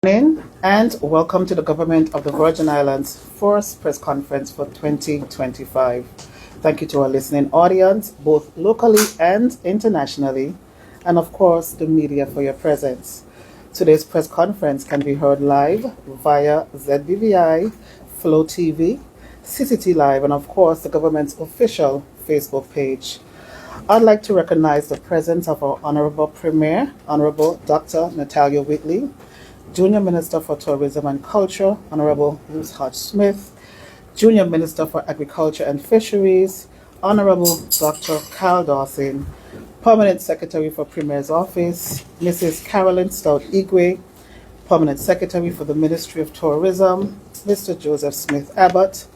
Morning and welcome to the Government of the Virgin Islands first press conference for 2025. Thank you to our listening audience, both locally and internationally, and of course the media for your presence. Today's press conference can be heard live via ZBVI, Flow TV, CCT Live, and of course the government's official Facebook page. I'd like to recognize the presence of our Honourable Premier, Honourable Dr. Natalio Wheatley, Junior Minister for Tourism and Culture, Honourable Ruth Hodge-Smith, Junior Minister for Agriculture and Fisheries, Honourable Dr. Carl Dawson, Permanent Secretary for Premier's Office, Mrs. Carolyn Stout-Igwe, Permanent Secretary for the Ministry of Tourism, Mr. Joseph Smith Abbott,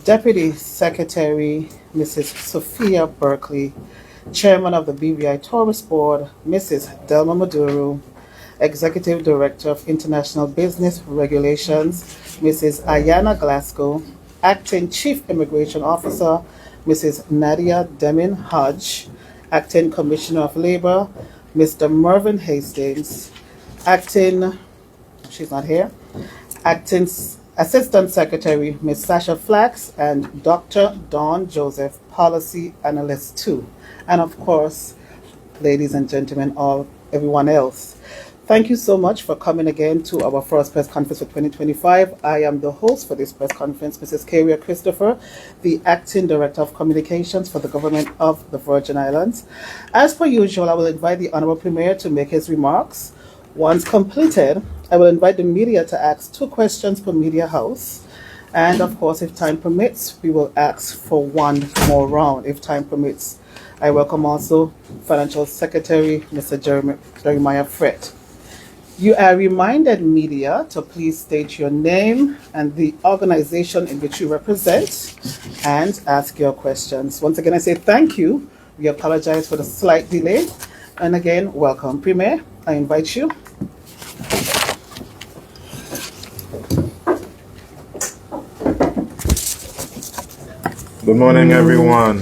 Deputy Secretary, Mrs. Sophia Berkeley, Chairman of the BVI Tourist Board, Mrs. Delma Maduro, Executive Director of International Business Regulations, Mrs. Ayana Glasgow, Acting Chief Immigration Officer, Mrs. Nadia Demin Hodge, Acting Commissioner of Labor, Mr. Mervyn Hastings, she's not here, Acting Assistant Secretary, Ms. Sasha Flax, and Dr. Dawn Joseph, Policy Analyst 2. And of course, ladies and gentlemen, everyone else. Thank you so much for coming again to our first press conference for 2025. I am the host for this press conference, Mrs. Karia Christopher, the Acting Director of Communications for the Government of the Virgin Islands. As per usual, I will invite the Honourable Premier to make his remarks. Once completed, I will invite the media to ask 2 questions per media house. And of course, if time permits, we will ask for one more round, if time permits. I welcome also Financial Secretary, Mr. Jeremiah Frett. You are reminded, media, to please state your name and the organization in which you represent and ask your questions. Once again, I say thank you. We apologize for the slight delay. And again, welcome. Premier, I invite you. Good morning, everyone.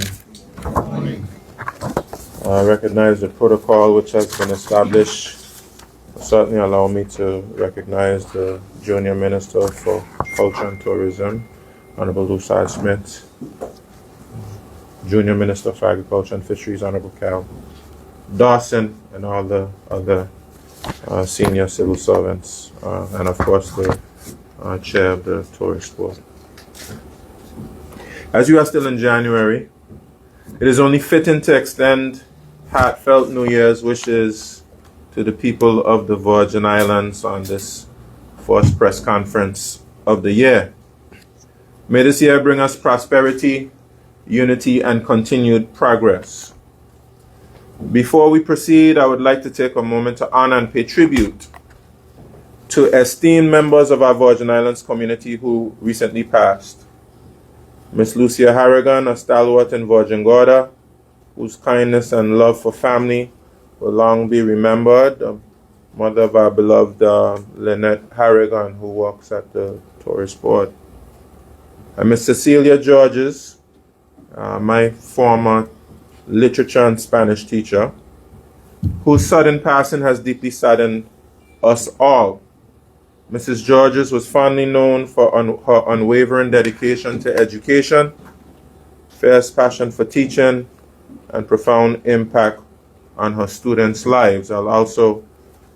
I recognize the protocol which has been established. Certainly allow me to recognize the Junior Minister for Culture and Tourism, Honourable Ruth Hodge-Smith, Junior Minister for Agriculture and Fisheries, Honourable Carl Dawson, and all the other senior civil servants, and of course the Chair of the Tourist Board. As you are still in January, it is only fitting to extend heartfelt New Year's wishes to the people of the Virgin Islands on this first press conference of the year. May this year bring us prosperity, unity, and continued progress. Before we proceed, I would like to take a moment to honor and pay tribute to esteemed members of our Virgin Islands community who recently passed. Miss Lucia Harrigan, a stalwart in Virgin Gorda, whose kindness and love for family will long be remembered, the mother of our beloved Lynette Harrigan, who works at the Tourist Board. And Miss Cecilia Georges, my former literature and Spanish teacher, whose sudden passing has deeply saddened us all. Mrs. Georges was fondly known for her unwavering dedication to education, fierce passion for teaching, and profound impact on her students' lives. I'll also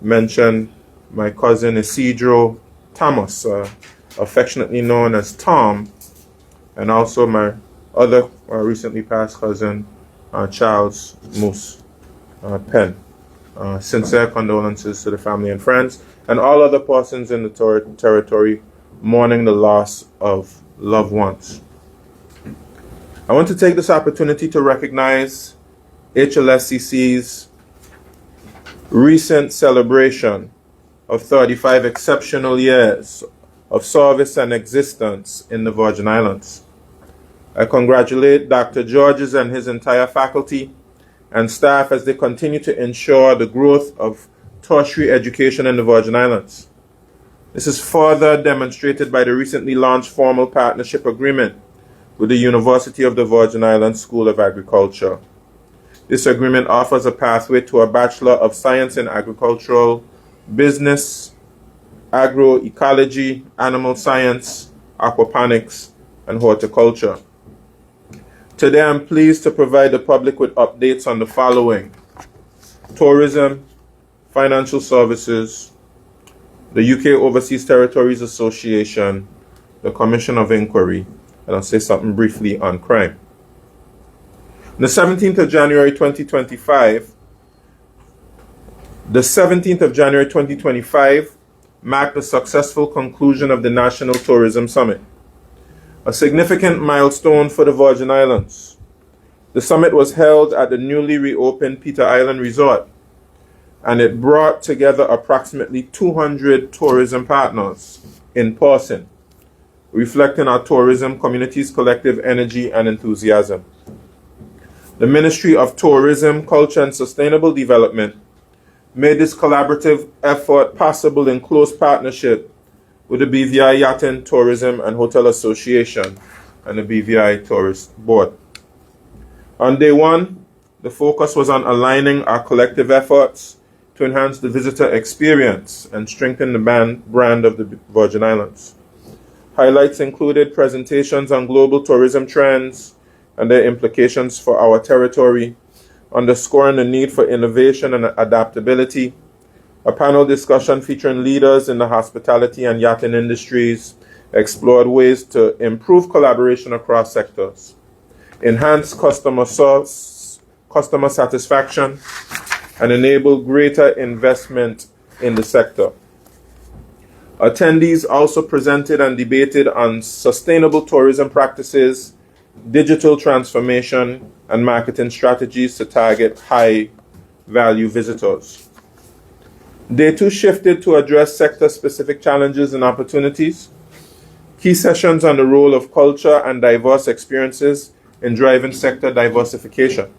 mention my cousin Isidro Thomas, affectionately known as Tom, and also my other recently passed cousin, Charles Moose Penn. Sincere condolences to the family and friends, and all other persons in the territory mourning the loss of loved ones. I want to take this opportunity to recognize HLSCC's recent celebration of 35 exceptional years of service and existence in the Virgin Islands. I congratulate Dr. Georges and his entire faculty and staff as they continue to ensure the growth of tertiary education in the Virgin Islands. This is further demonstrated by the recently launched formal partnership agreement with the University of the Virgin Islands School of Agriculture. This agreement offers a pathway to a Bachelor of Science in Agricultural Business agroecology, animal science, aquaponics, and horticulture. Today I'm pleased to provide the public with updates on the following: tourism, financial services, the UK Overseas Territories Association, the Commission of Inquiry, and I'll say something briefly on crime. On the 17th of January 2025, marked the successful conclusion of the National Tourism Summit, a significant milestone for the Virgin Islands. The summit was held at the newly reopened Peter Island Resort, and it brought together approximately 200 tourism partners in person, reflecting our tourism community's collective energy and enthusiasm. The Ministry of Tourism, Culture and Sustainable Development made this collaborative effort possible in close partnership with the BVI Yachting, Tourism and Hotel Association and the BVI Tourist Board. On day one, the focus was on aligning our collective efforts to enhance the visitor experience and strengthen the brand of the Virgin Islands. Highlights included presentations on global tourism trends and their implications for our territory, underscoring the need for innovation and adaptability. A panel discussion featuring leaders in the hospitality and yachting industries explored ways to improve collaboration across sectors, enhance customer satisfaction, and enable greater investment in the sector. Attendees also presented and debated on sustainable tourism practices, digital transformation, and marketing strategies to target high-value visitors. Day two shifted to address sector-specific challenges and opportunities. Key sessions on the role of culture and diverse experiences in driving sector diversification.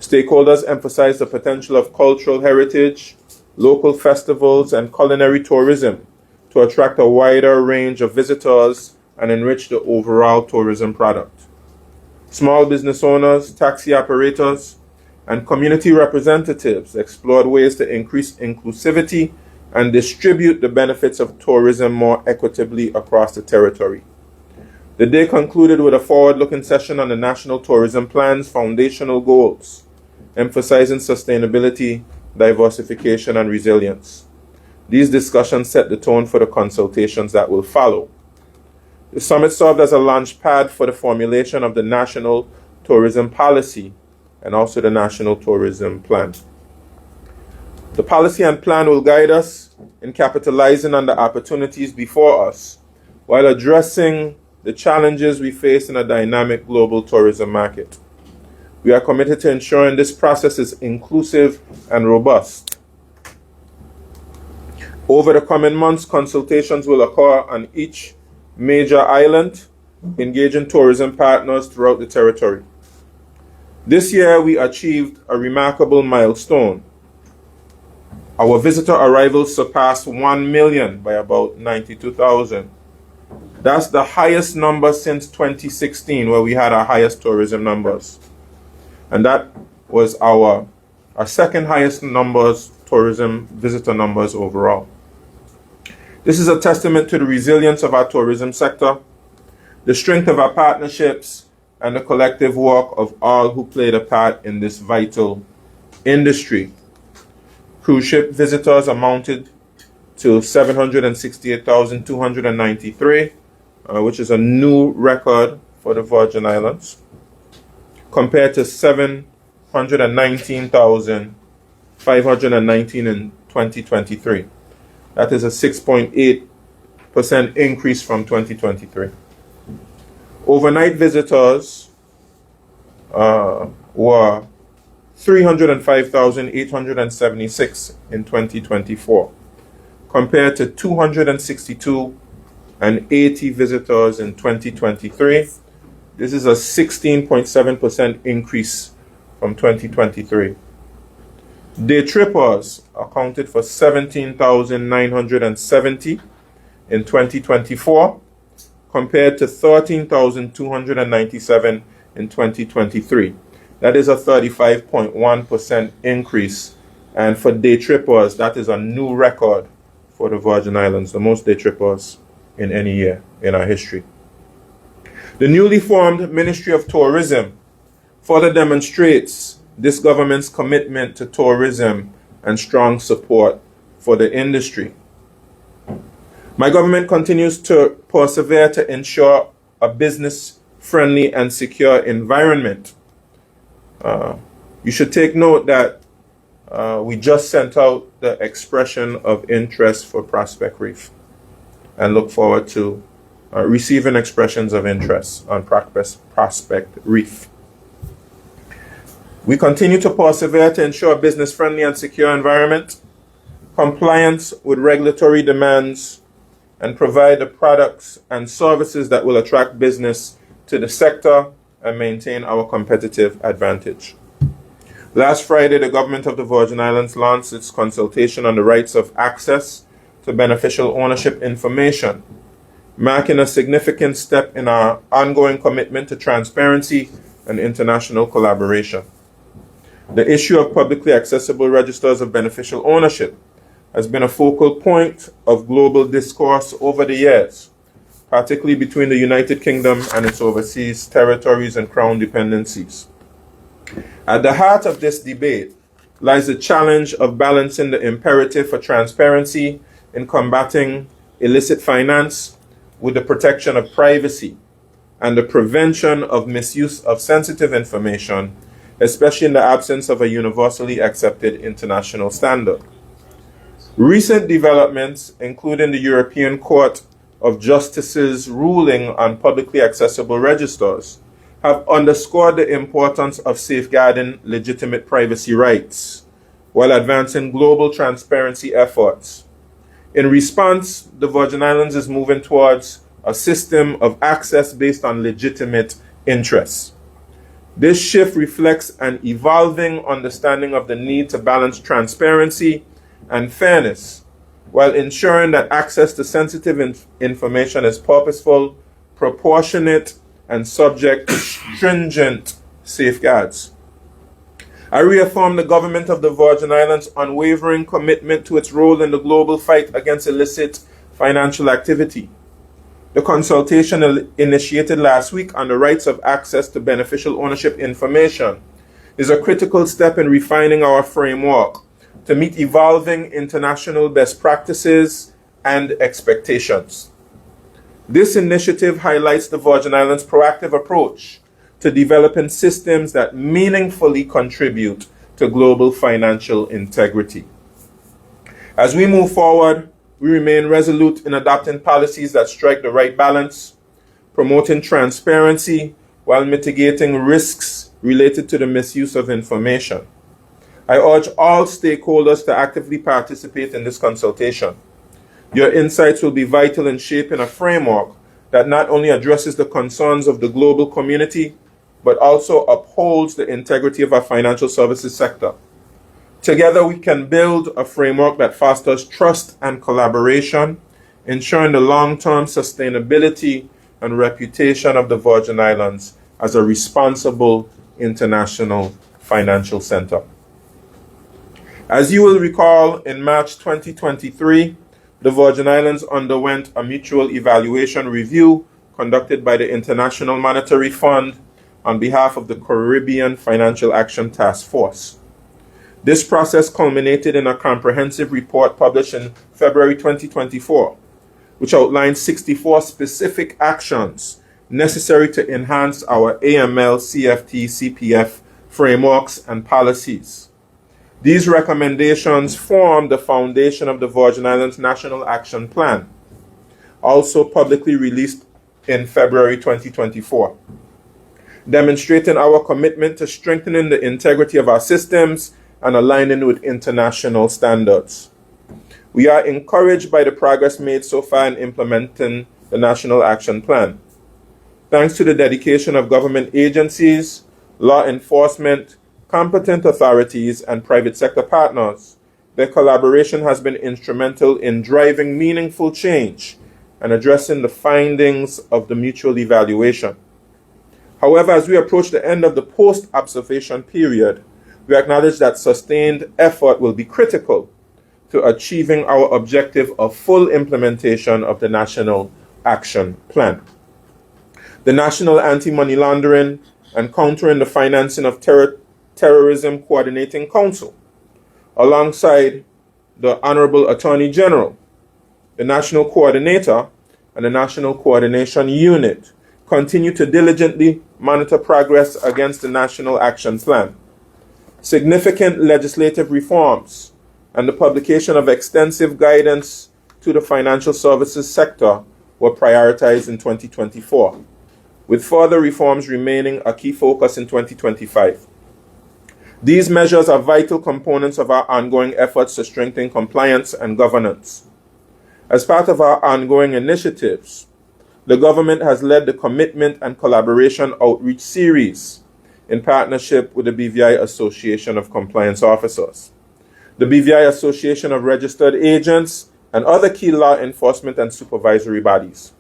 Stakeholders emphasized the potential of cultural heritage, local festivals, and culinary tourism to attract a wider range of visitors and enrich the overall tourism product. Small business owners, taxi operators, and community representatives explored ways to increase inclusivity and distribute the benefits of tourism more equitably across the territory. The day concluded with a forward-looking session on the National Tourism Plan's foundational goals, emphasizing sustainability, diversification, and resilience. These discussions set the tone for the consultations that will follow. The summit served as a launch pad for the formulation of the National Tourism Policy and also the National Tourism Plan. The policy and plan will guide us in capitalizing on the opportunities before us while addressing the challenges we face in a dynamic global tourism market. We are committed to ensuring this process is inclusive and robust. Over the coming months, consultations will occur on each major island, engaging tourism partners throughout the territory. This year, we achieved a remarkable milestone. Our visitor arrivals surpassed 1 million by about 92,000. That's the highest number since 2016, where we had our highest tourism numbers. And that was our second highest tourism visitor numbers overall. This is a testament to the resilience of our tourism sector, the strength of our partnerships, and the collective work of all who played a part in this vital industry. Cruise ship visitors amounted to 768,293, which is a new record for the Virgin Islands, compared to 719,519 in 2023. That is a 6.8% increase from 2023. Overnight visitors were 305,876 in 2024, compared to 262,080 visitors in 2023. This is a 16.7% increase from 2023. Day trippers accounted for 17,970 in 2024, compared to 13,297 in 2023. That is a 35.1% increase. And for day trippers, that is a new record for the Virgin Islands, the most day trippers in any year in our history. The newly formed Ministry of Tourism further demonstrates this government's commitment to tourism and strong support for the industry. My government continues to persevere to ensure a business-friendly and secure environment. You should take note that we just sent out the expression of interest for Prospect Reef and look forward to receiving expressions of interest on Prospect Reef. We continue to persevere to ensure a business-friendly and secure environment, compliance with regulatory demands, and provide the products and services that will attract business to the sector and maintain our competitive advantage. Last Friday, the government of the Virgin Islands launched its consultation on the rights of access to beneficial ownership information, marking a significant step in our ongoing commitment to transparency and international collaboration. The issue of publicly accessible registers of beneficial ownership has been a focal point of global discourse over the years, particularly between the United Kingdom and its overseas territories and crown dependencies. At the heart of this debate lies the challenge of balancing the imperative for transparency in combating illicit finance with the protection of privacy and the prevention of misuse of sensitive information, especially in the absence of a universally accepted international standard. Recent developments, including the European Court of Justice's ruling on publicly accessible registers, have underscored the importance of safeguarding legitimate privacy rights while advancing global transparency efforts. In response, the Virgin Islands is moving towards a system of access based on legitimate interests. This shift reflects an evolving understanding of the need to balance transparency and fairness while ensuring that access to sensitive information is purposeful, proportionate, and subject to stringent safeguards. I reaffirm the government of the Virgin Islands' unwavering commitment to its role in the global fight against illicit financial activity. The consultation initiated last week on the rights of access to beneficial ownership information is a critical step in refining our framework to meet evolving international best practices and expectations. This initiative highlights the Virgin Islands' proactive approach to developing systems that meaningfully contribute to global financial integrity. As we move forward, we remain resolute in adopting policies that strike the right balance, promoting transparency while mitigating risks related to the misuse of information. I urge all stakeholders to actively participate in this consultation. Your insights will be vital in shaping a framework that not only addresses the concerns of the global community, but also upholds the integrity of our financial services sector. Together, we can build a framework that fosters trust and collaboration, ensuring the long-term sustainability and reputation of the Virgin Islands as a responsible international financial center. As you will recall, in March 2023, the Virgin Islands underwent a mutual evaluation review conducted by the International Monetary Fund on behalf of the Caribbean Financial Action Task Force. This process culminated in a comprehensive report published in February 2024, which outlined 64 specific actions necessary to enhance our AML, CFT, CPF frameworks and policies. These recommendations form the foundation of the Virgin Islands National Action Plan, also publicly released in February 2024, demonstrating our commitment to strengthening the integrity of our systems and aligning with international standards. We are encouraged by the progress made so far in implementing the National Action Plan. Thanks to the dedication of government agencies, law enforcement, competent authorities, and private sector partners, their collaboration has been instrumental in driving meaningful change and addressing the findings of the mutual evaluation. However, as we approach the end of the post-observation period, we acknowledge that sustained effort will be critical to achieving our objective of full implementation of the National Action Plan. The National Anti-Money Laundering and Countering the Financing of Terrorism Coordinating Council, alongside the Honourable Attorney General, the National Coordinator, and the National Coordination Unit, continue to diligently monitor progress against the National Action Plan. Significant legislative reforms and the publication of extensive guidance to the financial services sector were prioritized in 2024, with further reforms remaining a key focus in 2025. These measures are vital components of our ongoing efforts to strengthen compliance and governance. As part of our ongoing initiatives, the government has led the Commitment and Collaboration Outreach Series in partnership with the BVI Association of Compliance Officers, the BVI Association of Registered Agents, and other key law enforcement and supervisory bodies.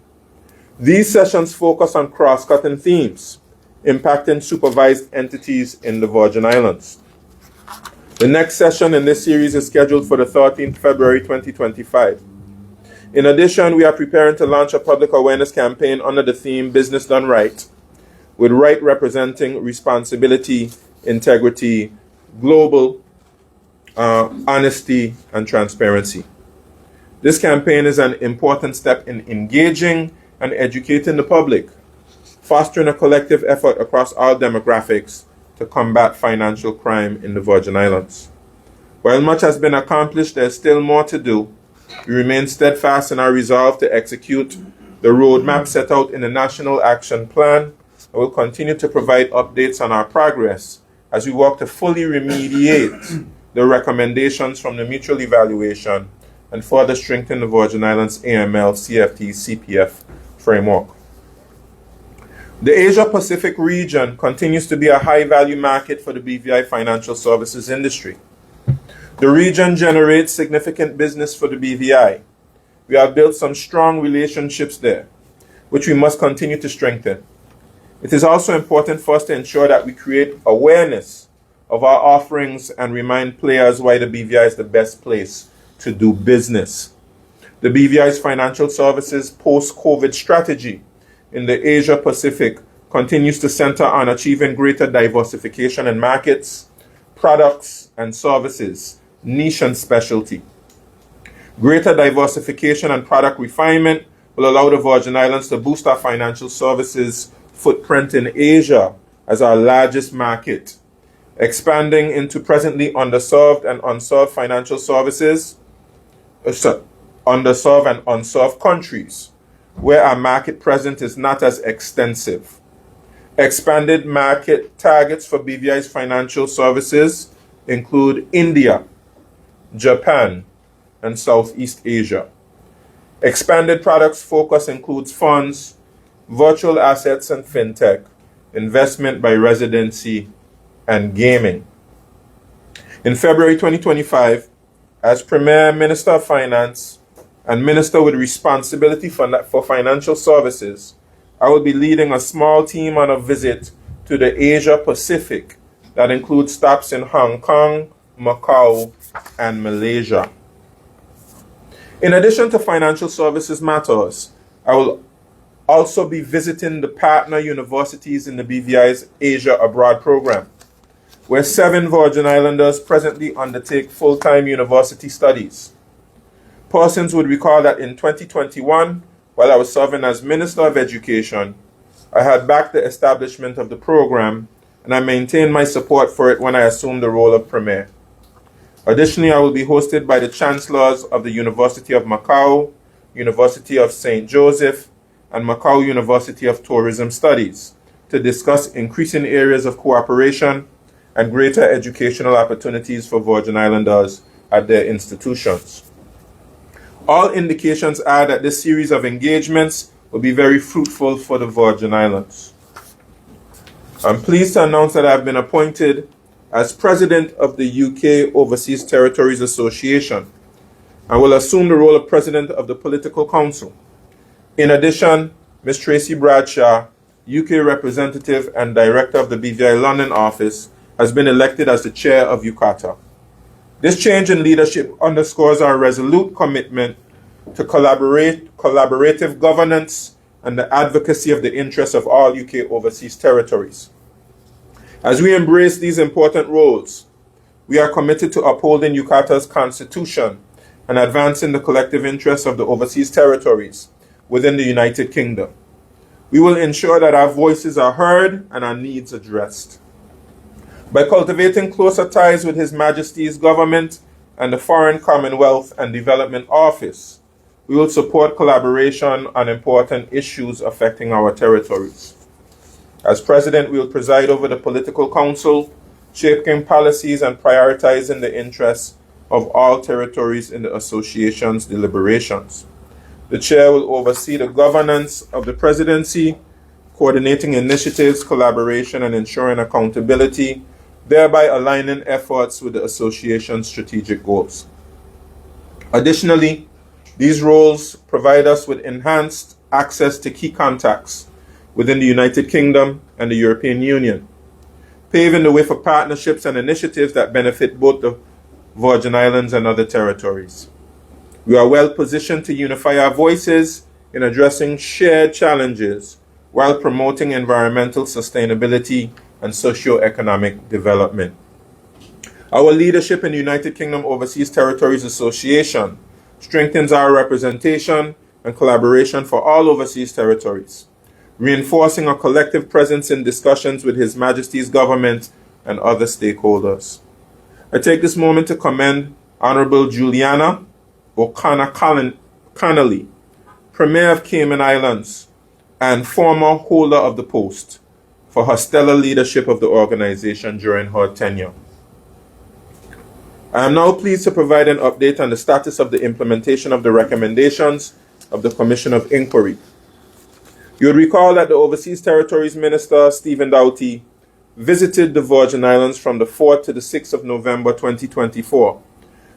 These sessions focus on cross-cutting themes impacting supervised entities in the Virgin Islands. The next session in this series is scheduled for the 13th February 2025. In addition, we are preparing to launch a public awareness campaign under the theme Business Done Right, with right representing responsibility, integrity, global honesty, and transparency. This campaign is an important step in engaging and educating the public, fostering a collective effort across all demographics to combat financial crime in the Virgin Islands. While much has been accomplished, there is still more to do. We remain steadfast in our resolve to execute the roadmap set out in the National Action Plan, and will continue to provide updates on our progress as we work to fully remediate the recommendations from the mutual evaluation and further strengthen the Virgin Islands AML CFT CPF framework. The Asia-Pacific region continues to be a high-value market for the BVI financial services industry. The region generates significant business for the BVI. We have built some strong relationships there, which we must continue to strengthen. It is also important for us to ensure that we create awareness of our offerings and remind players why the BVI is the best place to do business. The BVI's financial services post-COVID strategy in the Asia-Pacific continues to center on achieving greater diversification in markets, products, and services, niche and specialty. Greater diversification and product refinement will allow the Virgin Islands to boost our financial services footprint in Asia as our largest market, expanding into presently underserved and unserved financial services, underserved and unserved countries, where our market presence is not as extensive. Expanded market targets for BVI's financial services include India, Japan, and Southeast Asia. Expanded products focus includes funds, virtual assets and fintech, investment by residency, and gaming. In February 2025, as Premier Minister of Finance and Minister with responsibility for financial services, I will be leading a small team on a visit to the Asia Pacific that includes stops in Hong Kong, Macau, and Malaysia. In addition to financial services matters, I will also be visiting the partner universities in the BVI's Asia Abroad program, where 7 Virgin Islanders presently undertake full-time university studies. Persons would recall that in 2021, while I was serving as Minister of Education, I had backed the establishment of the program, and I maintained my support for it when I assumed the role of Premier. Additionally, I will be hosted by the Chancellors of the University of Macau, University of St. Joseph, and Macau University of Tourism Studies to discuss increasing areas of cooperation and greater educational opportunities for Virgin Islanders at their institutions. All indications are that this series of engagements will be very fruitful for the Virgin Islands. I'm pleased to announce that I've been appointed as President of the UK Overseas Territories Association and will assume the role of President of the Political Council. In addition, Ms. Tracy Bradshaw, UK Representative and Director of the BVI London office, has been elected as the Chair of UCATA. This change in leadership underscores our resolute commitment to collaborative governance and the advocacy of the interests of all UK overseas territories. As we embrace these important roles, we are committed to upholding UKATA's constitution and advancing the collective interests of the overseas territories within the United Kingdom. We will ensure that our voices are heard and our needs addressed. By cultivating closer ties with His Majesty's government and the Foreign Commonwealth and Development Office, we will support collaboration on important issues affecting our territories. As President, we will preside over the Political Council, shaping policies and prioritizing the interests of all territories in the Association's deliberations. The Chair will oversee the governance of the Presidency, coordinating initiatives, collaboration, and ensuring accountability, thereby aligning efforts with the Association's strategic goals. Additionally, these roles provide us with enhanced access to key contacts within the United Kingdom and the European Union, paving the way for partnerships and initiatives that benefit both the Virgin Islands and other territories. We are well positioned to unify our voices in addressing shared challenges while promoting environmental sustainability and socio-economic development. Our leadership in the United Kingdom Overseas Territories Association strengthens our representation and collaboration for all overseas territories, reinforcing a collective presence in discussions with His Majesty's government and other stakeholders. I take this moment to commend Honourable Juliana O'Connelly, Premier of Cayman Islands and former holder of the post, for her stellar leadership of the organization during her tenure. I am now pleased to provide an update on the status of the implementation of the recommendations of the Commission of Inquiry. You would recall that the Overseas Territories Minister, Stephen Doughty, visited the Virgin Islands from the 4th to the 6th of November 2024,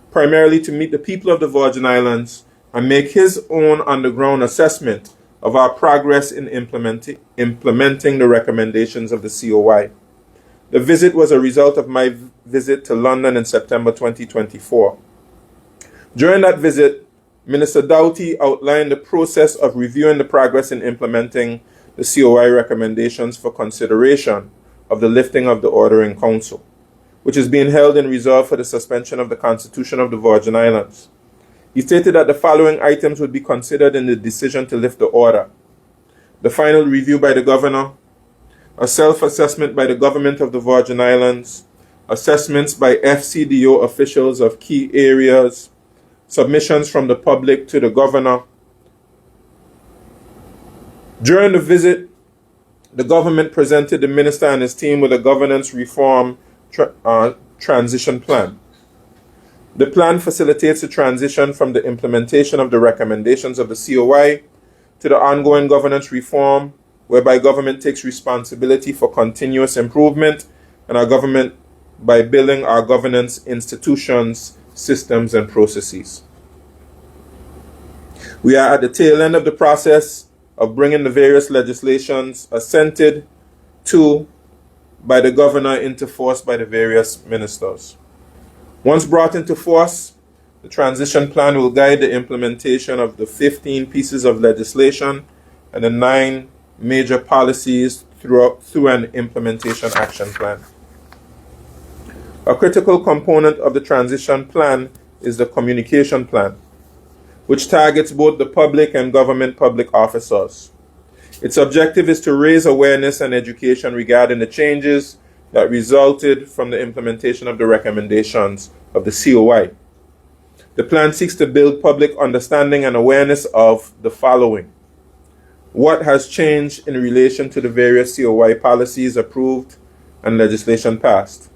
primarily to meet the people of the Virgin Islands and make his own on-the-ground assessment of our progress in implementing the recommendations of the COI. The visit was a result of my visit to London in September 2024. During that visit, Minister Doughty outlined the process of reviewing the progress in implementing the COI recommendations for consideration of the lifting of the order in Council, which is being held in reserve for the suspension of the Constitution of the Virgin Islands. He stated that the following items would be considered in the decision to lift the order: the final review by the Governor, a self-assessment by the Government of the Virgin Islands, assessments by FCDO officials of key areas, submissions from the public to the Governor. During the visit, the government presented the Minister and his team with a governance reform transition plan. The plan facilitates the transition from the implementation of the recommendations of the COI to the ongoing governance reform, whereby government takes responsibility for continuous improvement and our government by building our governance institutions, systems, and processes. We are at the tail end of the process of bringing the various legislations assented to by the Governor into force by the various ministers. Once brought into force, the transition plan will guide the implementation of the 15 pieces of legislation and the 9 major policies through an implementation action plan. A critical component of the transition plan is the communication plan, which targets both the public and government public officers. Its objective is to raise awareness and education regarding the changes that resulted from the implementation of the recommendations of the COI. The plan seeks to build public understanding and awareness of the following: what has changed in relation to the various COI policies approved and legislation passed,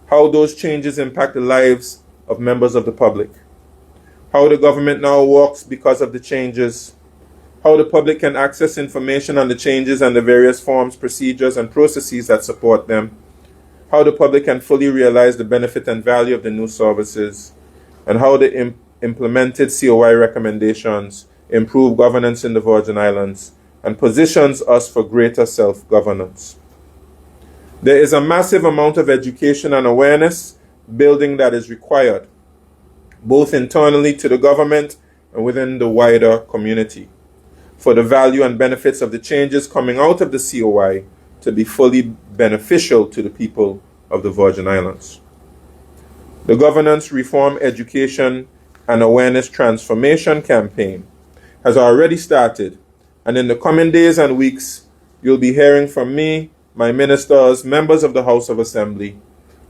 how those changes impact the lives of members of the public, how the government now works because of the changes, how the public can access information on the changes and the various forms, procedures, and processes that support them, how the public can fully realize the benefit and value of the new services, and how the implemented COI recommendations improve governance in the Virgin Islands and positions us for greater self-governance. There is a massive amount of education and awareness building that is required, both internally to the government and within the wider community, for the value and benefits of the changes coming out of the COI to be fully beneficial to the people of the Virgin Islands. The Governance Reform Education and Awareness Transformation campaign has already started, and in the coming days and weeks, you'll be hearing from me, my ministers, members of the House of Assembly,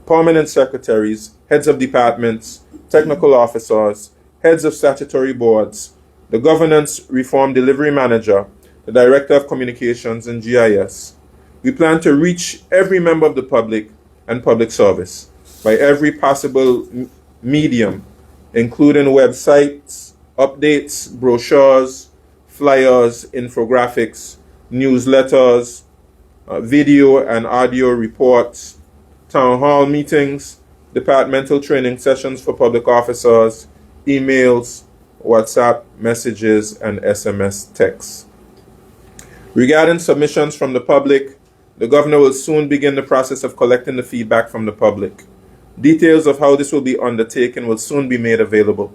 permanent secretaries, heads of departments, technical officers, heads of statutory boards, the Governance Reform Delivery Manager, the Director of Communications and GIS. We plan to reach every member of the public and public service by every possible medium, including websites, updates, brochures, flyers, infographics, newsletters, video and audio reports, town hall meetings, departmental training sessions for public officers, emails, WhatsApp messages, and SMS texts. Regarding submissions from the public, the Governor will soon begin the process of collecting the feedback from the public. Details of how this will be undertaken will soon be made available.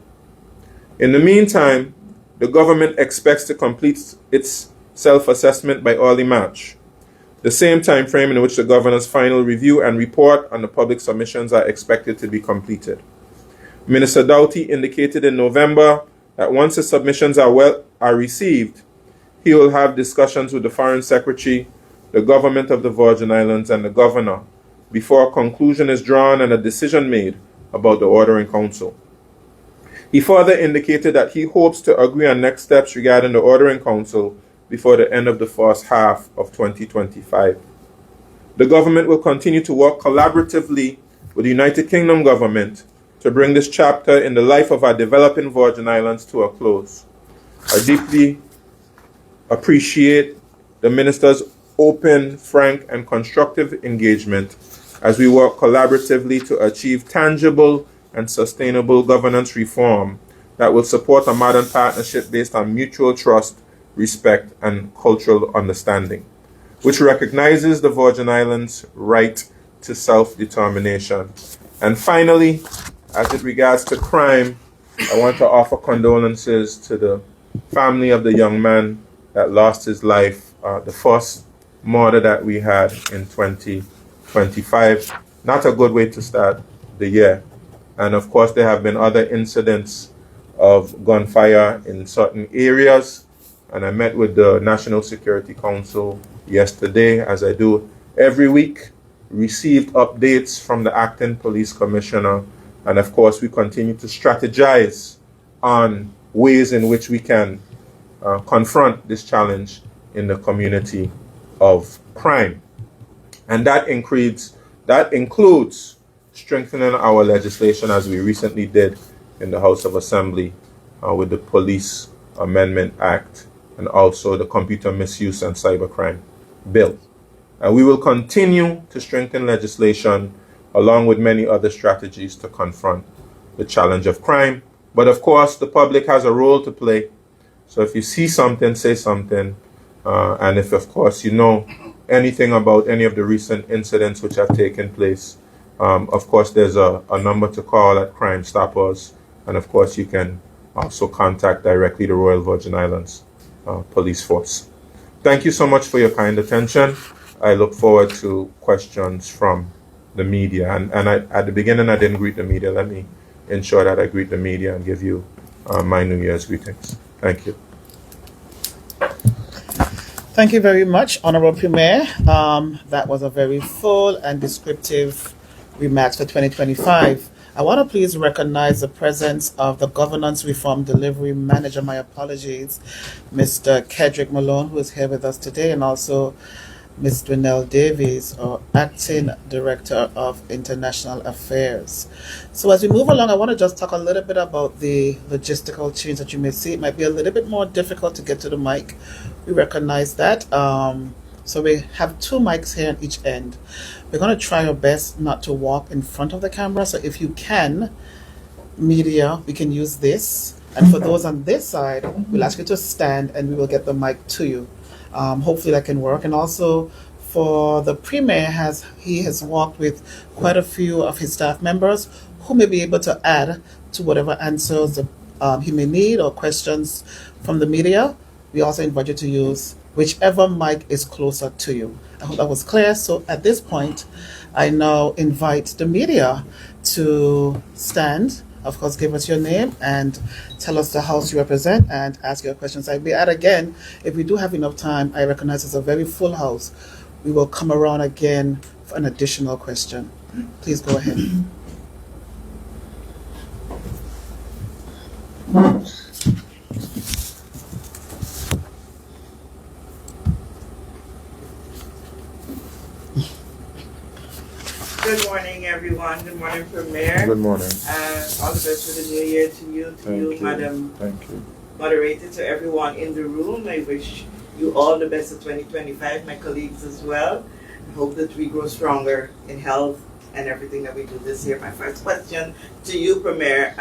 In the meantime, the government expects to complete its self-assessment by early March, the same time frame in which the Governor's final review and report on the public submissions are expected to be completed. Minister Doughty indicated in November that once the submissions are received, he will have discussions with the Foreign Secretary, the government of the Virgin Islands, and the Governor before a conclusion is drawn and a decision made about the Ordering Council. He further indicated that he hopes to agree on next steps regarding the Ordering Council before the end of the first half of 2025. The government will continue to work collaboratively with the United Kingdom government to bring this chapter in the life of our developing Virgin Islands to a close. I deeply appreciate the Minister's open, frank, and constructive engagement as we work collaboratively to achieve tangible and sustainable governance reform that will support a modern partnership based on mutual trust, respect, and cultural understanding, which recognizes the Virgin Islands' right to self-determination. And finally, as it regards to crime, I want to offer condolences to the family of the young man that lost his life, the first murder that we had in 2025. Not a good way to start the year. And of course, there have been other incidents of gunfire in certain areas. And I met with the National Security Council yesterday, as I do every week, received updates from the acting police commissioner. And of course, we continue to strategize on ways in which we can confront this challenge in the community of crime. And that includes strengthening our legislation, as we recently did in the House of Assembly with the Police Amendment Act and also the Computer Misuse and Cybercrime Bill. And we will continue to strengthen legislation along with many other strategies to confront the challenge of crime. But of course, the public has a role to play. So if you see something, say something. And if, of course, you know anything about any of the recent incidents which have taken place, of course, there's a number to call at Crime Stoppers. And of course, you can also contact directly the Royal Virgin Islands Police Force. Thank you so much for your kind attention. I look forward to questions from the media. And at the beginning, I didn't greet the media. Let me ensure that I greet the media and give you my New Year's greetings. Thank you. Thank you very much, Honourable Premier. That was a very full and descriptive remarks for 2025. I want to please recognize the presence of the Governance Reform Delivery Manager, my apologies, Mr. Kedrick Malone, who is here with us today, and also Ms. Dwinelle Davies, our Acting Director of International Affairs. So as we move along, I want to just talk a little bit about the logistical change that you may see. It might be a little bit more difficult to get to the mic. We recognize that. So we have two mics here on each end. We're going to try our best not to walk in front of the camera. So if you can, media, we can use this. And for those on this side, we'll ask you to stand and we will get the mic to you. Hopefully that can work. And also For the Premier, he has worked with quite a few of his staff members who may be able to add to whatever answers he may need or questions from the media. We also invite you to use whichever mic is closer to you. I hope that was clear. So at this point, I now invite the media to stand. Of course, give us your name and tell us the house you represent and ask your questions. I may add again, if we do have enough time, I recognize it's a very full house. We will come around again for an additional question. Please go ahead. Good morning, everyone. Good morning, Premier. Good morning. All the best for the new year to you, Madam Thank you. Moderator, to everyone in the room. I wish you all the best of 2025, my colleagues as well. I hope that we grow stronger in health and everything that we do this year. My first question to you, Premier.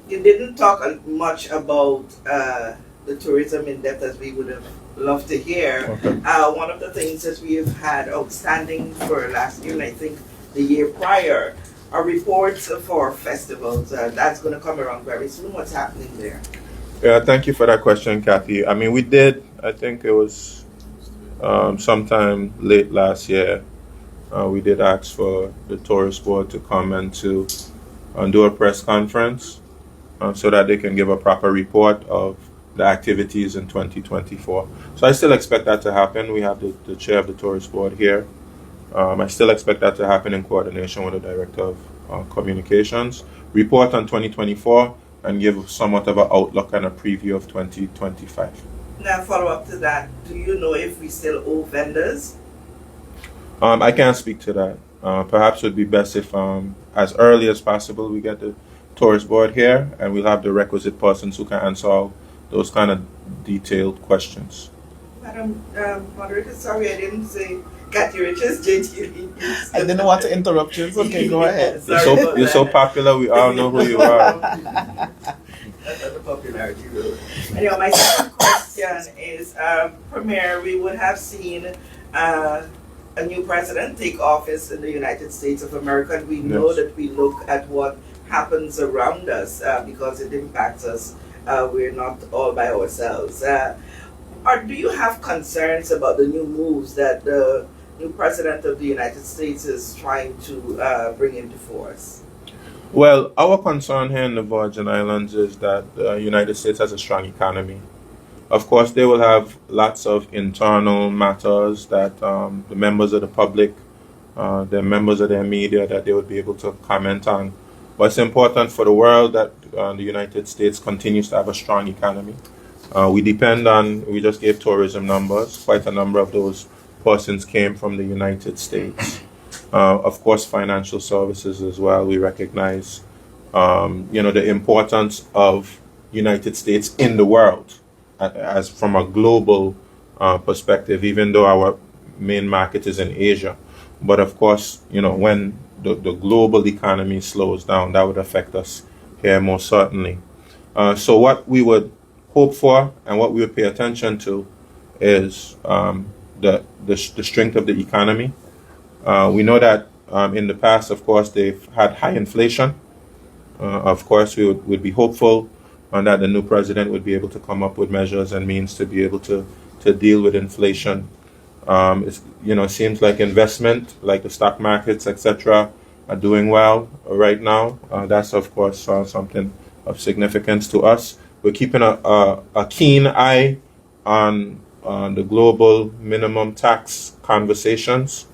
You didn't talk much about the tourism in depth as we would have loved to hear. Okay. One of the things that we have had outstanding for last year, and I think the year prior, are reports for festivals. That's going to come around very soon. What's happening there? Yeah, thank you for that question, Kathy. I mean, we did, I think it was sometime late last year, we did ask for the tourist board to come and to do a press conference so that they can give a proper report of the activities in 2024. So I still expect that to happen. We have the chair of the tourist board here. I still expect that to happen in coordination with the director of communications. Report on 2024 and give somewhat of an outlook and a preview of 2025. Now, follow up to that, do you know if we still owe vendors? I can't speak to that. Perhaps it would be best if as early as possible we get the tourist board here and we'll have the requisite persons who can answer all those kind of detailed questions. Madam Moderator, sorry I didn't say Kathy Richards, JT. I didn't want to interrupt you. It's okay, go ahead. You're so popular, we all know who you are. That's not the popularity rule. Anyway, my second question is, Premier, we would have seen a new president take office in the United States of America, and we know that we look at what happens around us because it impacts us. We're not all by ourselves. Do you have concerns about the new moves that the new president of the United States is trying to bring into force? Well, our concern here in the Virgin Islands is that the United States has a strong economy. Of course, they will have lots of internal matters that the members of the public, the members of their media, that they would be able to comment on. But it's important for the world that the United States continues to have a strong economy. We just gave tourism numbers. Quite a number of those persons came from the United States. Of course, financial services as well. We recognize, the importance of United States in the world as from a global perspective, even though our main market is in Asia. But of course, when the global economy slows down, that would affect us here most certainly. So what we would hope for and what we would pay attention to is the strength of the economy. We know that in the past, of course, they've had high inflation. Of course, we would be hopeful that the new president would be able to come up with measures and means to be able to deal with inflation. It seems like investment, like the stock markets, etc., are doing well right now. That's, of course, something of significance to us. We're keeping a keen eye on the global minimum tax conversations.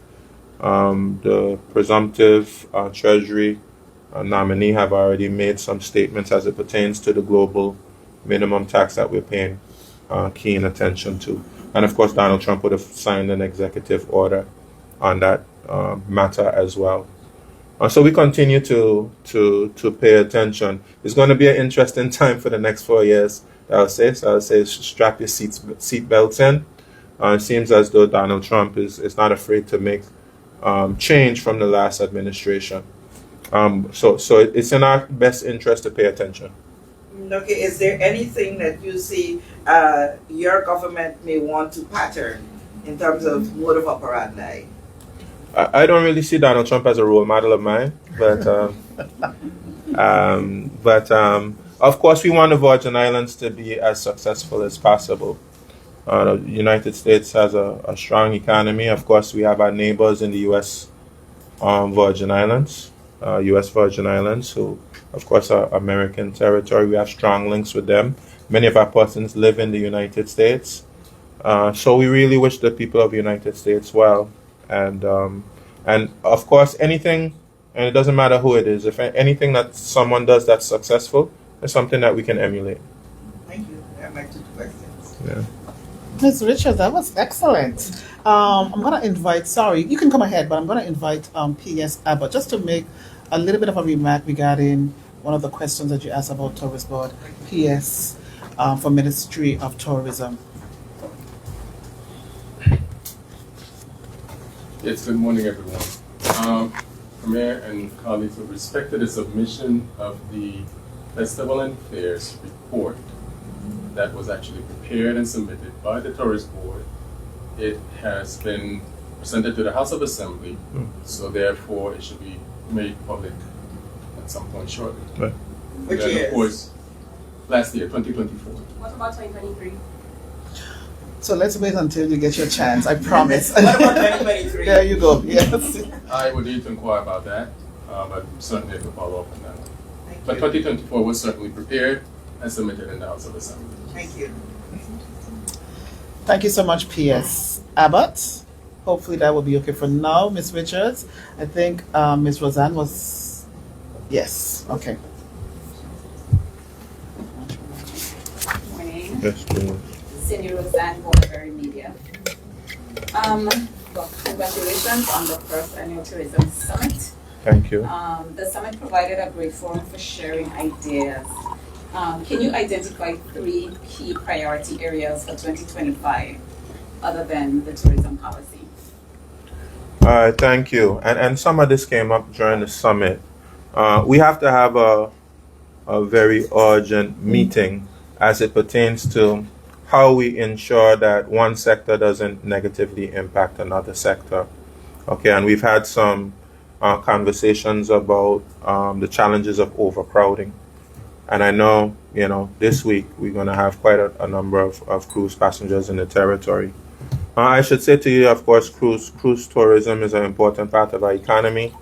The presumptive Treasury nominee have already made some statements as it pertains to the global minimum tax that we're paying keen attention to. And of course, Donald Trump would have signed an executive order on that matter as well. So we continue to pay attention. It's going to be an interesting time for the next 4 years, I'll say. So I'll say strap your seat belts in. It seems as though Donald Trump is not afraid to make change from the last administration. So it's in our best interest to pay attention. Okay, is there anything that you see your government may want to pattern in terms of mode of operandi? I don't really see Donald Trump as a role model of mine, but of course we want the Virgin Islands to be as successful as possible. The United States has a strong economy. Of course, we have our neighbors in the U.S. Virgin Islands, U.S. Virgin Islands, who, of course, are American territory. We have strong links with them. Many of our persons live in the United States. So we really wish the people of the United States well. And of course, anything, and it doesn't matter who it is, if anything that someone does that's successful, is something that we can emulate. Thank you. There are my 2 questions. Yeah. Ms. Richards, that was excellent. I'm going to invite, sorry, you can come ahead, but I'm going to invite P.S. Abbott just to make a little bit of a remark regarding one of the questions that you asked about Tourist Board. P.S. For Ministry of Tourism. Yes, good morning, everyone. Premier and colleagues, with respect to the submission of the Festival and Fairs report that was actually prepared and submitted by the Tourist Board, it has been presented to the House of Assembly, so therefore it should be made public at some point shortly. Right. Which Then, year? of course, last year, 2024. What about 2023? So let's wait until you get your chance, I promise. What about 2023? There you go, yes. I would need to inquire about that, but certainly I can follow up on that. Thank But you. 2024 was certainly prepared and submitted in the House of Assembly. Thank you. Thank you so much, P.S. Abbott. Hopefully that will be okay for now, Ms. Richards. I think Ms. Roseanne was, yes, okay. Morning. Yes, please. Cindy Roseanne, Waterbury Media. Well, congratulations on the first annual tourism summit. Thank you. The summit provided a great forum for sharing ideas. Can you identify 3 key priority areas for 2025 other than the tourism policy? All right, thank you. And some of this came up during the summit. We have to have a very urgent meeting as it pertains to how we ensure that one sector doesn't negatively impact another sector. Okay, and we've had some conversations about the challenges of overcrowding. And I know, this week we're going to have quite a number of cruise passengers in the territory. I should say to you, of course, cruise tourism is an important part of our economy.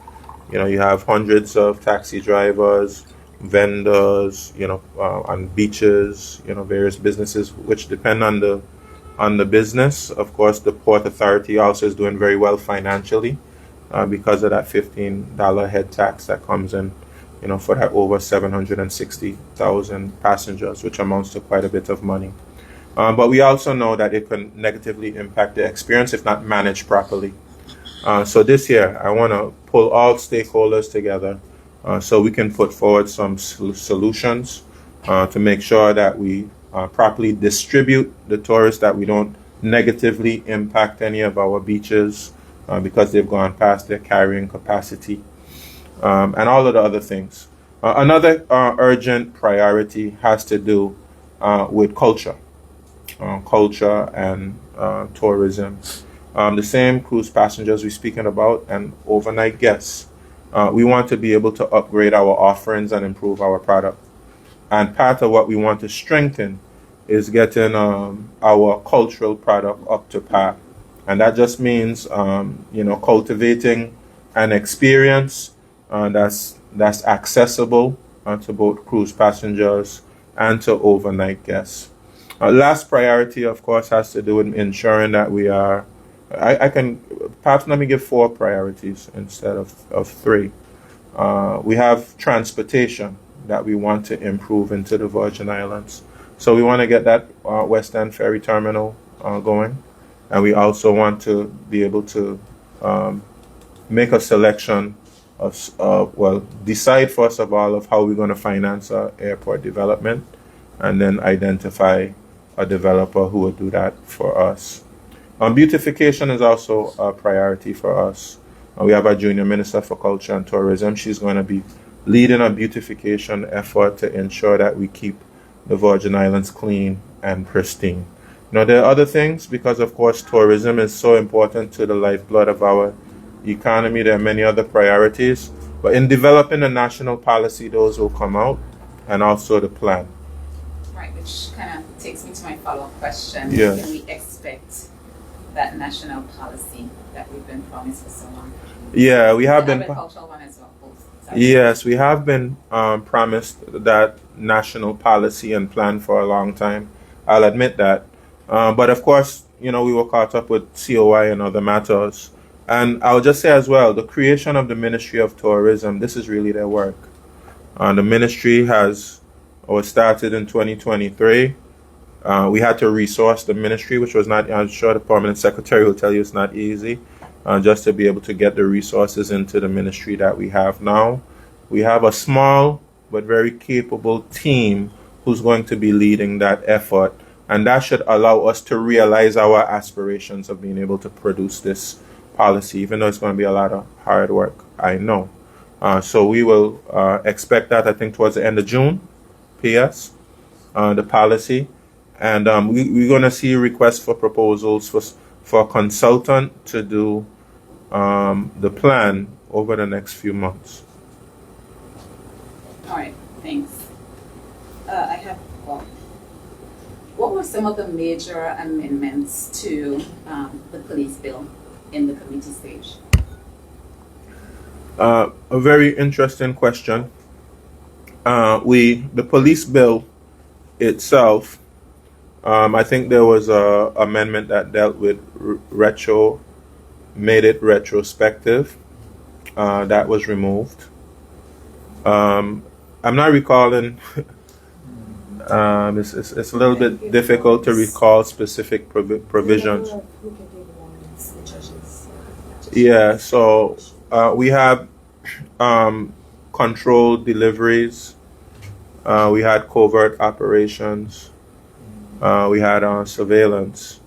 You have hundreds of taxi drivers, vendors, on beaches, various businesses which depend on the business. Of course, the Port Authority also is doing very well financially because of that $15 head tax that comes in, for that over 760,000 passengers, which amounts to quite a bit of money. But we also know that it can negatively impact the experience if not managed properly. So this year, I want to pull all stakeholders together so we can put forward some solutions to make sure that we properly distribute the tourists, that we don't negatively impact any of our beaches because they've gone past their carrying capacity, and all of the other things. Another urgent priority has to do with culture and tourism. The same cruise passengers we're speaking about and overnight guests. We want to be able to upgrade our offerings and improve our product. And part of what we want to strengthen is getting our cultural product up to par. And that just means, cultivating an experience that's accessible to both cruise passengers and to overnight guests. Last priority, of course, has to do with ensuring that we are. I can perhaps let me give 4 priorities instead of 3. We have transportation that we want to improve into the Virgin Islands. So we want to get that West End Ferry Terminal going. And we also want to be able to make a selection decide first of all of how we're going to finance our airport development, and then identify a developer who will do that for us. Beautification is also a priority for us. We have our Junior Minister for Culture and Tourism. She's going to be leading a beautification effort to ensure that we keep the Virgin Islands clean and pristine. Now, there are other things because, of course, tourism is so important to the lifeblood of our economy. There are many other priorities. But in developing a national policy, those will come out, and also the plan. Right, which kind of takes me to my follow-up question. Yeah. Can we expect that national policy that we've been promised for so long? Yeah, we have The been. agricultural one as well, both. Sorry. Yes, we have been promised that national policy and plan for a long time. I'll admit that. But of course, we were caught up with COI and other matters. And I'll just say as well, the creation of the Ministry of Tourism, this is really their work. The ministry was started in 2023. We had to resource the ministry, which was not, I'm sure the permanent secretary will tell you it's not easy, just to be able to get the resources into the ministry that we have now. We have a small but very capable team who's going to be leading that effort. And that should allow us to realize our aspirations of being able to produce this policy, even though it's going to be a lot of hard work, I know. So we will expect that, I think, towards the end of June, PS, the policy. And we're going to see requests for proposals for a consultant to do the plan over the next few months. All right, thanks. I have, what were some of the major amendments to the police bill in the committee stage? A very interesting question. The police bill itself, I think there was a amendment that dealt with made it retrospective. That was removed. I'm not recalling. It's a little bit difficult to recall specific provisions. Yeah, so we have controlled deliveries. We had covert operations. We had surveillance.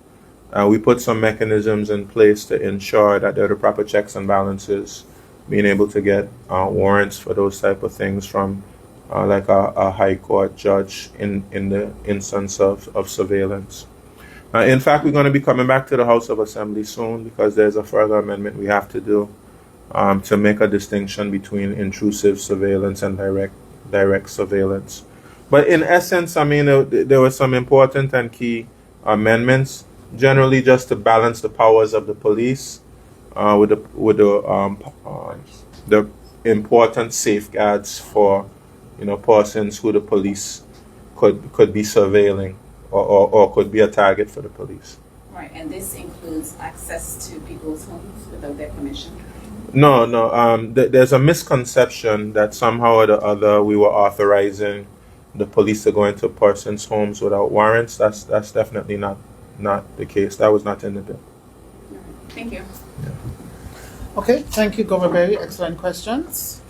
We put some mechanisms in place to ensure that there are the proper checks and balances, being able to get warrants for those type of things from like a high court judge in the instance of surveillance. In fact, we're going to be coming back to the House of Assembly soon because there's a further amendment we have to do to make a distinction between intrusive surveillance and direct surveillance. But in essence, I mean, there were some important and key amendments, generally just to balance the powers of the police with the important safeguards for persons who the police could be surveilling or could be a target for the police. Right, and this includes access to people's homes without their permission? No. There's a misconception that somehow or the other we were authorizing the police to go into persons' homes without warrants. That's definitely not the case. That was not in the bill. Thank you. Okay, thank you, Governor Berry. Excellent questions.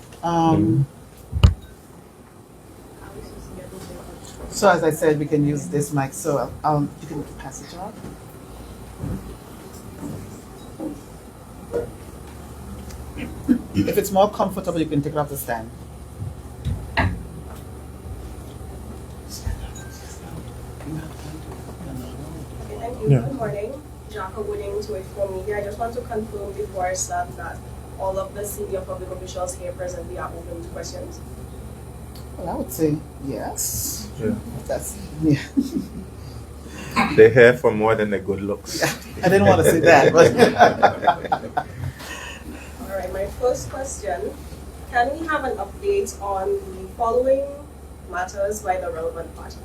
So as I said, we can use this mic, so you can pass it on. If it's more comfortable, you can take it off the stand. Thank you. Good morning. Jahphix with Wheatley Media. I just want to confirm before I start that all of the senior public officials here presently are open to questions. Well, I would say yes. Yeah. Yeah. They're here for more than their good looks. Yeah. I didn't want to say that, but All right, my first question, can we have an update on the following matters by the relevant parties?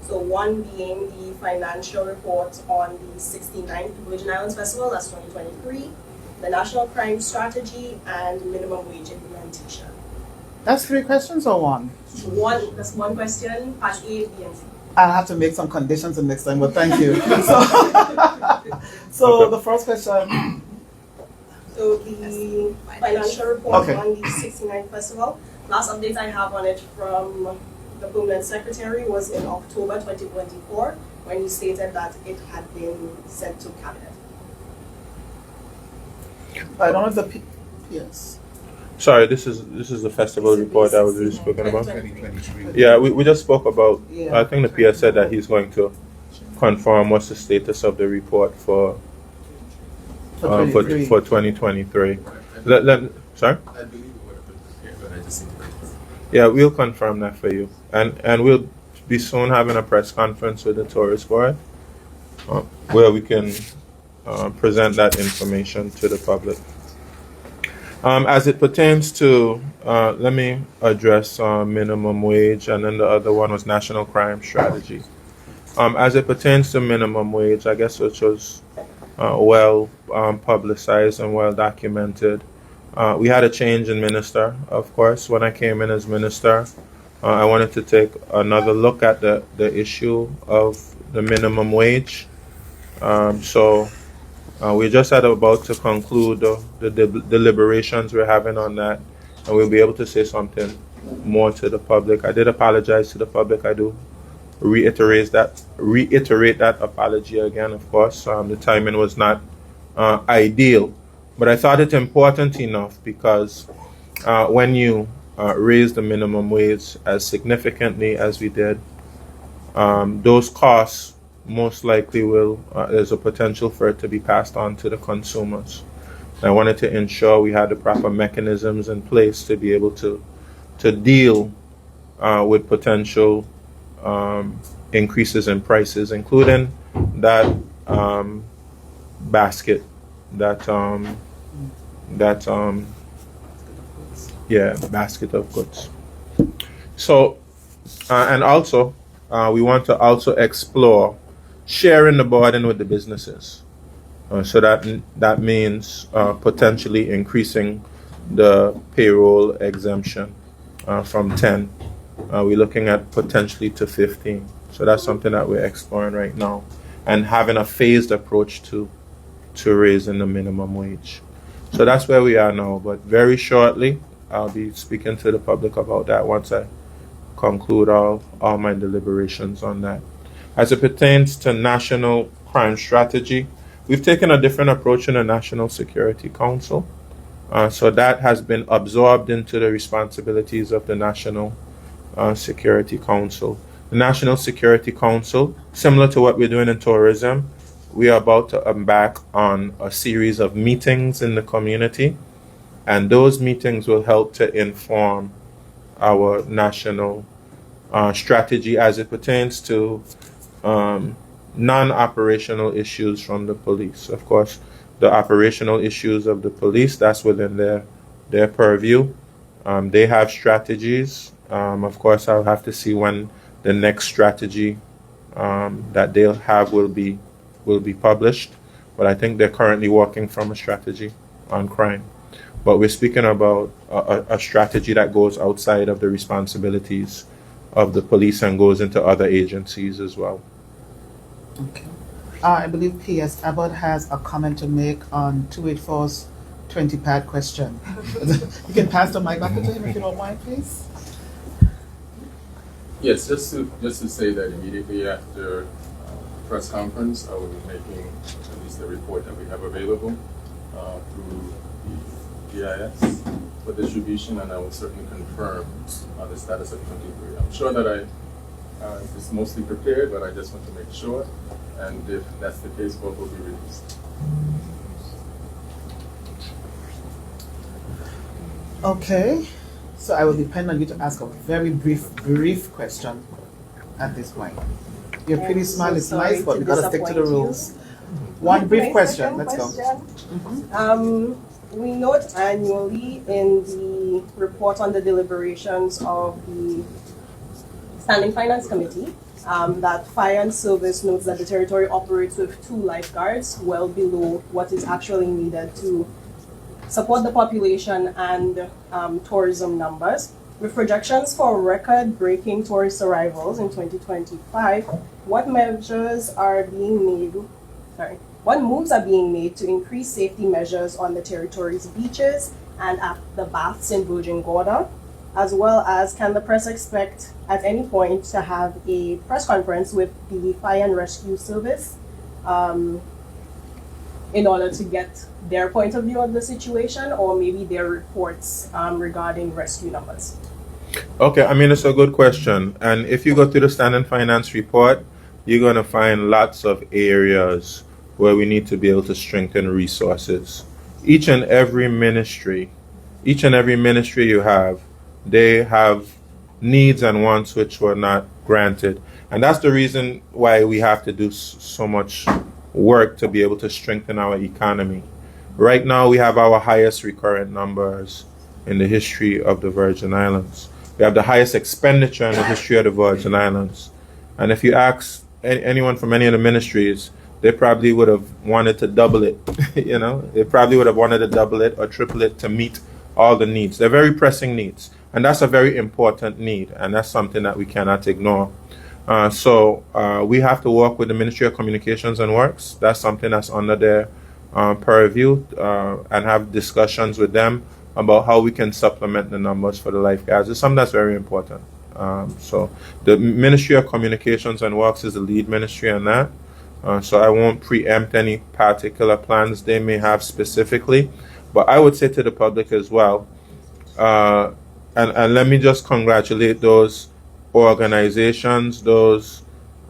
So one being the financial report on the 69th Virgin Islands Festival, that's 2023, the National Crime Strategy, and minimum wage implementation. that's 3 questions or one? That's one question, part A, B, and C. I'll have to make some conditions the next time, but thank you. So Okay. the first question. So the financial report Okay. on the 69th Festival, last update I have on it from the permanent secretary was in October 2024 when he stated that it had been sent to cabinet. I don't know if the yes. Sorry, this is the festival report that was really spoken about. 2023. Yeah, we just spoke about. Yeah. I think the PS said that he's going to confirm what's the status of the report for For 23. for 2023. Sorry? I believe it would have been prepared, but I just need to. Yeah, we'll confirm that for you, and we'll be soon having a press conference with the tourist board, where we can present that information to the public. As it pertains to, let me address minimum wage, and then the other one was national crime strategy. As it pertains to minimum wage, I guess which was well publicized and well documented. We had a change in minister, of course. When I came in as minister, I wanted to take another look at the issue of the minimum wage. So we're just about to conclude the deliberations we're having on that, and we'll be able to say something more to the public. I did apologize to the public. I do reiterate that apology again, of course. The timing was not ideal, but I thought it important enough because when you raise the minimum wage as significantly as we did, those costs most likely will, there's a potential for it to be passed on to the consumers. I wanted to ensure we had the proper mechanisms in place to be able to deal with potential increases in prices, including that basket, basket of goods. So, and also, we want to also explore sharing the burden with the businesses. So that means potentially increasing the payroll exemption from 10. We're looking at potentially to 15. So that's something that we're exploring right now, and having a phased approach to raising the minimum wage. So that's where we are now. But very shortly, I'll be speaking to the public about that once I conclude all my deliberations on that. As it pertains to national crime strategy, we've taken a different approach in the National Security Council. So that has been absorbed into the responsibilities of the National Security Council. The National Security Council, similar to what we're doing in tourism, we are about to embark on a series of meetings in the community, and those meetings will help to inform our national strategy as it pertains to non-operational issues from the police. Of course, the operational issues of the police, that's within their purview. They have strategies. Of course, I'll have to see when the next strategy that they'll have will be published. But I think they're currently working from a strategy on crime. But we're speaking about a strategy that goes outside of the responsibilities of the police and goes into other agencies as well. Okay. I believe P.S. Abbott has a comment to make on 284's 20-pad question. You can pass the mic back to him if you don't mind, please. Yes, just to say that immediately after press conference, I will be making at least the report that we have available through the GIS for distribution, and I will certainly confirm the status of 23. I'm sure that it's mostly prepared, but I just want to make sure, and if that's the case, both will be released. Okay, so I will depend on you to ask a very brief question at this point. You're pretty smart, it's nice, but we gotta stick to the rules. One brief question, let's go. We note annually in the report on the deliberations of the Standing Finance Committee that Fire and Service notes that the territory operates with 2 lifeguards, well below what is actually needed to support the population and tourism numbers. With projections for record-breaking tourist arrivals in 2025, what moves are being made to increase safety measures on the territory's beaches and at the baths in Virgin Gorda, as well as can the press expect at any point to have a press conference with the Fire and Rescue Service in order to get their point of view of the situation, or maybe their reports regarding rescue numbers? Okay, I mean, it's a good question. And if you go to the Standing Finance report, you're going to find lots of areas where we need to be able to strengthen resources. Each and every ministry you have, they have needs and wants which were not granted. And that's the reason why we have to do so much work to be able to strengthen our economy. Right now, we have our highest recurrent numbers in the history of the Virgin Islands. We have the highest expenditure in the history of the Virgin Islands. And if you ask anyone from any of the ministries, they probably would have wanted to double it. They probably would have wanted to double it or triple it to meet all the needs. They're very pressing needs. And that's a very important need. And that's something that we cannot ignore. So we have to work with the Ministry of Communications and Works. That's something that's under their purview, and have discussions with them about how we can supplement the numbers for the lifeguards. It's something that's very important. So the Ministry of Communications and Works is the lead ministry on that. So I won't preempt any particular plans they may have specifically. But I would say to the public as well, and let me just congratulate those organizations, those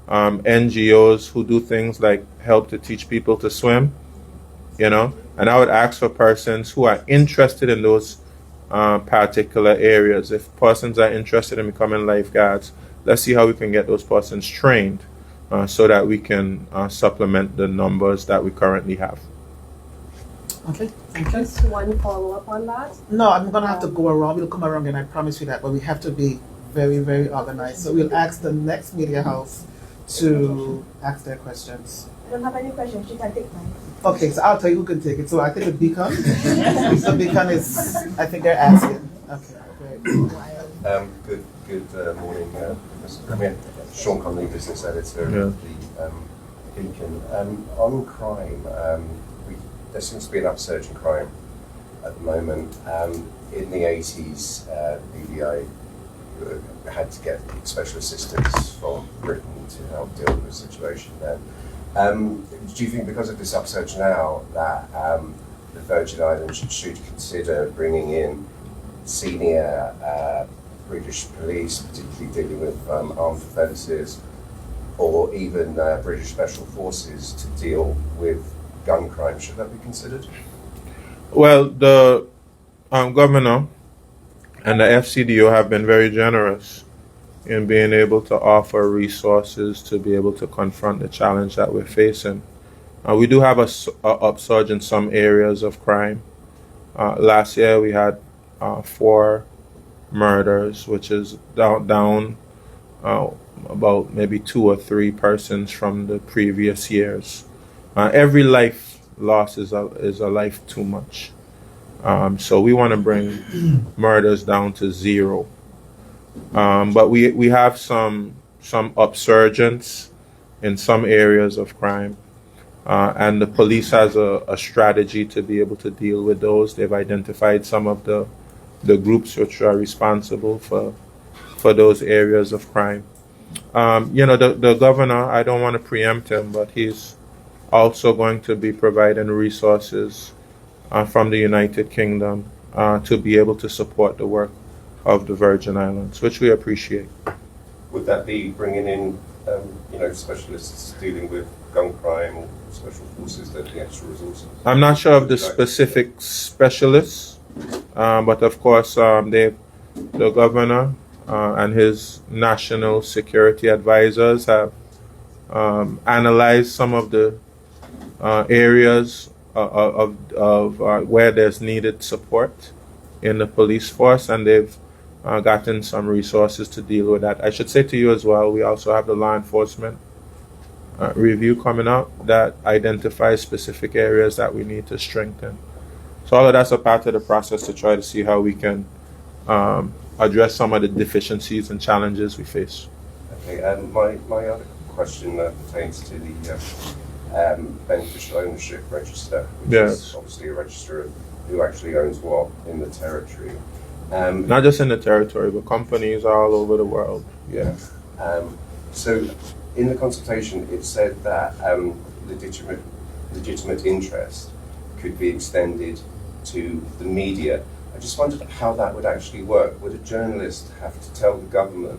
NGOs who do things like help to teach people to swim, and I would ask for persons who are interested in those particular areas. If persons are interested in becoming lifeguards, let's see how we can get those persons trained so that we can supplement the numbers that we currently have. Okay, thank you. Just one follow-up on that. No, I'm going to have to go around. We'll come around and I promise you that, but we have to be very, very organized. So we'll ask the next media house to ask their questions. I don't have any questions. You can take mine. Okay, so I'll tell you who can take it. So I think the Beacon. So Beacon is, I think they're asking. Okay, great. Good morning, Mr. Premier. Sean Conley, business editor of the Beacon. On crime, there seems to be an upsurge in crime at the moment. In the 80s, BVI had to get special assistance from Britain to help deal with the situation then. Do you think because of this upsurge now that the Virgin Islands should consider bringing in senior British police, particularly dealing with armed offences, or even British Special Forces to deal with gun crime? Should that be considered? Well, the governor and the FCDO have been very generous in being able to offer resources to be able to confront the challenge that we're facing. We do have a upsurge in some areas of crime. Last year we had 4 murders, which is down about maybe 2 or 3 persons from the previous years. Every life loss is a life too much. So we want to bring murders down to 0. But we have some upsurgence in some areas of crime. And the police has a strategy to be able to deal with those. They've identified some of the groups which are responsible for those areas of crime. The governor, I don't want to preempt him, but he's also going to be providing resources from the United Kingdom to be able to support the work of the Virgin Islands, which we appreciate. Would that be bringing in, specialists dealing with gun crime or special forces, that the extra resources? I'm not sure of the specific specialists, but of course, the governor and his national security advisors have analyzed some of the areas of where there's needed support in the police force, and they've gotten some resources to deal with that. I should say to you as well, we also have the law enforcement review coming up that identifies specific areas that we need to strengthen. So all of that's a part of the process to try to see how we can address some of the deficiencies and challenges we face. Okay, my other question pertains to the beneficial ownership register, which is obviously a register of who actually owns what in the territory. Not just in the territory, but companies all over the world. Yeah. So in the consultation, it said that legitimate interest could be extended to the media. I just wondered how that would actually work. Would a journalist have to tell the government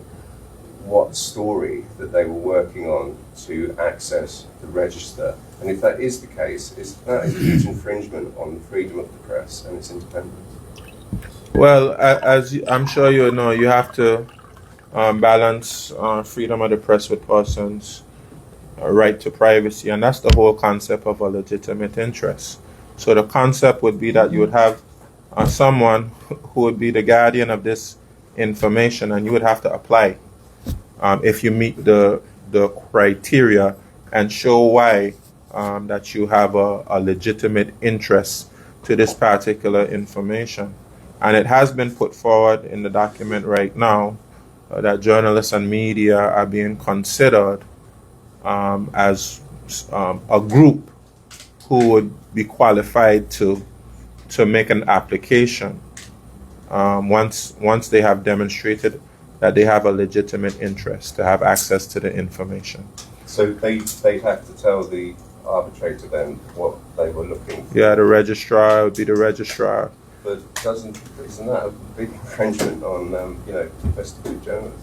what story that they were working on to access the register? And if that is the case, that is a huge infringement on the freedom of the press and its independence. Well, I'm sure you know, you have to balance freedom of the press with persons' right to privacy, and that's the whole concept of a legitimate interest. So the concept would be that you would have someone who would be the guardian of this information, and you would have to apply if you meet the criteria and show why that you have a legitimate interest to this particular information. And it has been put forward in the document right now that journalists and media are being considered as a group who would be qualified to make an application once they have demonstrated that they have a legitimate interest to have access to the information. So they'd have to tell the arbitrator then what they were looking for? Yeah, the registrar would be the registrar. But isn't that a big infringement on investigative journalism?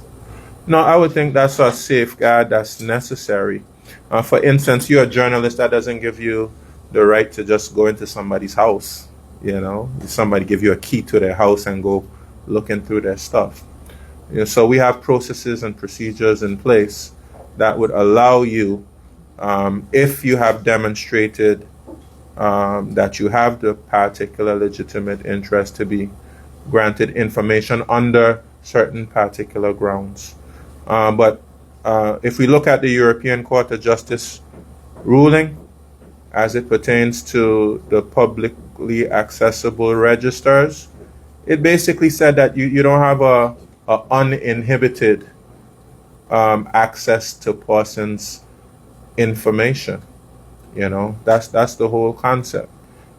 No, I would think that's a safeguard that's necessary. For instance, you're a journalist, that doesn't give you the right to just go into somebody's house. You know, somebody give you a key to their house and go looking through their stuff. So we have processes and procedures in place that would allow you, if you have demonstrated that you have the particular legitimate interest, to be granted information under certain particular grounds. But if we look at the European Court of Justice ruling as it pertains to the publicly accessible registers, it basically said that you don't have a uninhibited access to persons' information. You know, that's the whole concept.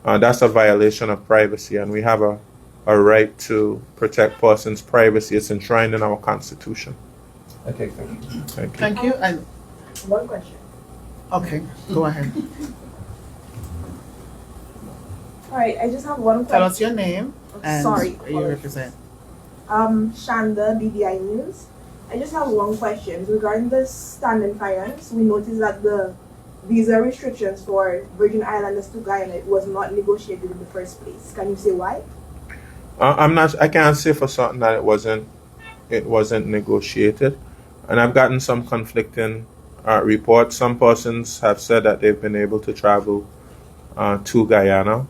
That's a violation of privacy, and we have a right to protect persons' privacy. It's enshrined in our Constitution. Okay, thank you. Thank you. And One question. okay, go ahead. All right, I just have one Tell question. us your name and Sorry, where you represent. Shanda, BBI News. I just have one question. Regarding the Standing Finance, we noticed that the visa restrictions for Virgin Islands to Guyana was not negotiated in the first place. Can you say why? I can't say for certain that it wasn't negotiated, and I've gotten some conflicting reports. Some persons have said that they've been able to travel to Guyana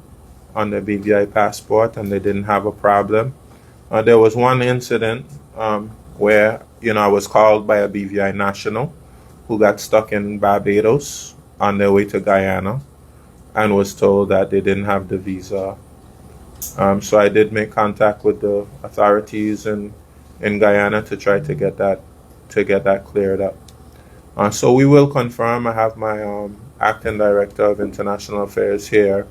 on their BVI passport and they didn't have a problem. There was one incident where I was called by a BVI national who got stuck in Barbados on their way to Guyana and was told that they didn't have the visa. So I did make contact with the authorities in Guyana to try to get that cleared up. So we will confirm. I have my acting director of international affairs here.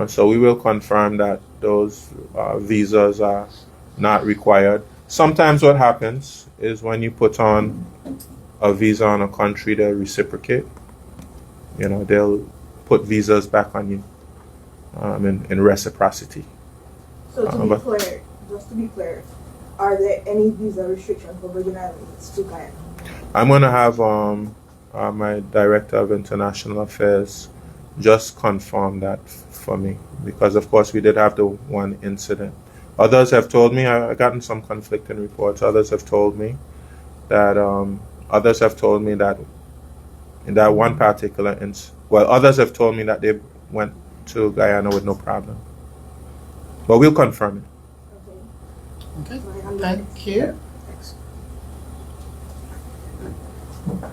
So we will confirm that those visas are not required. Sometimes what happens is when you put on a visa on a country, they'll reciprocate. They'll put visas back on you in reciprocity. So just to be clear, are there any visa restrictions for Virgin Islands to Guyana? I'm going to have my director of international affairs just confirm that for me, because of course we did have the one incident. Others have told me, I've gotten some conflicting reports. Others have told me that in that one particular others have told me that they went to Guyana with no problem. But we'll confirm it. Okay, thank you.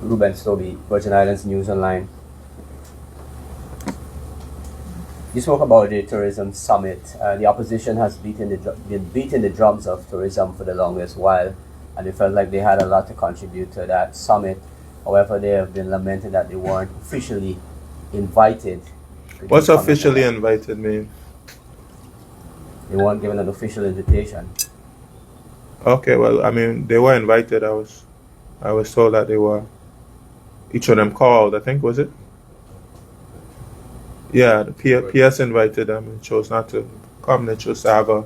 Ruben Stobie, Virgin Islands News Online. You spoke about the tourism summit. The opposition has been beating the drums of tourism for the longest while, and they felt like they had a lot to contribute to that summit. However, they have been lamenting that they weren't officially invited. What's officially invited mean? They weren't given an official invitation. Okay, well, I mean, they were invited. I was told that they were, each of them called, I think, was it? Yeah, the PS invited them and chose not to come. They chose to have a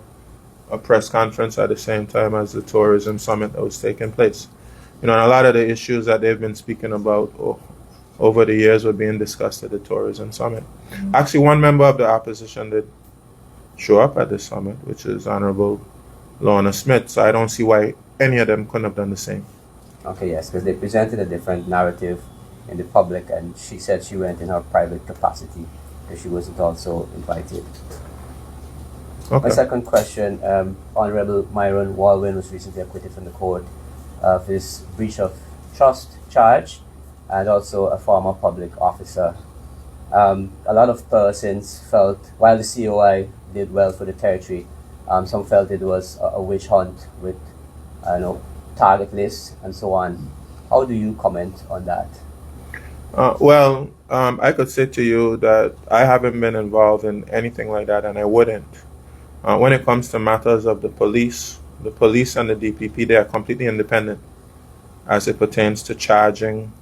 press conference at the same time as the tourism summit that was taking place. and a lot of the issues that they've been speaking about over the years were being discussed at the tourism summit. Actually, one member of the opposition did show up at the summit, which is Honourable Lorna Smith. So I don't see why any of them couldn't have done the same. Okay, yes, because they presented a different narrative in the public, and she said she went in her private capacity because she wasn't also invited. Okay. My second question, Honourable Myron Walwyn was recently acquitted from the court of his breach of trust charge and also a former public officer. A lot of persons felt, while the COI did well for the territory, some felt it was a witch hunt with target lists and so on. How do you comment on that? I could say to you that I haven't been involved in anything like that, and I wouldn't. When it comes to matters of the police and the DPP, they are completely independent as it pertains to charging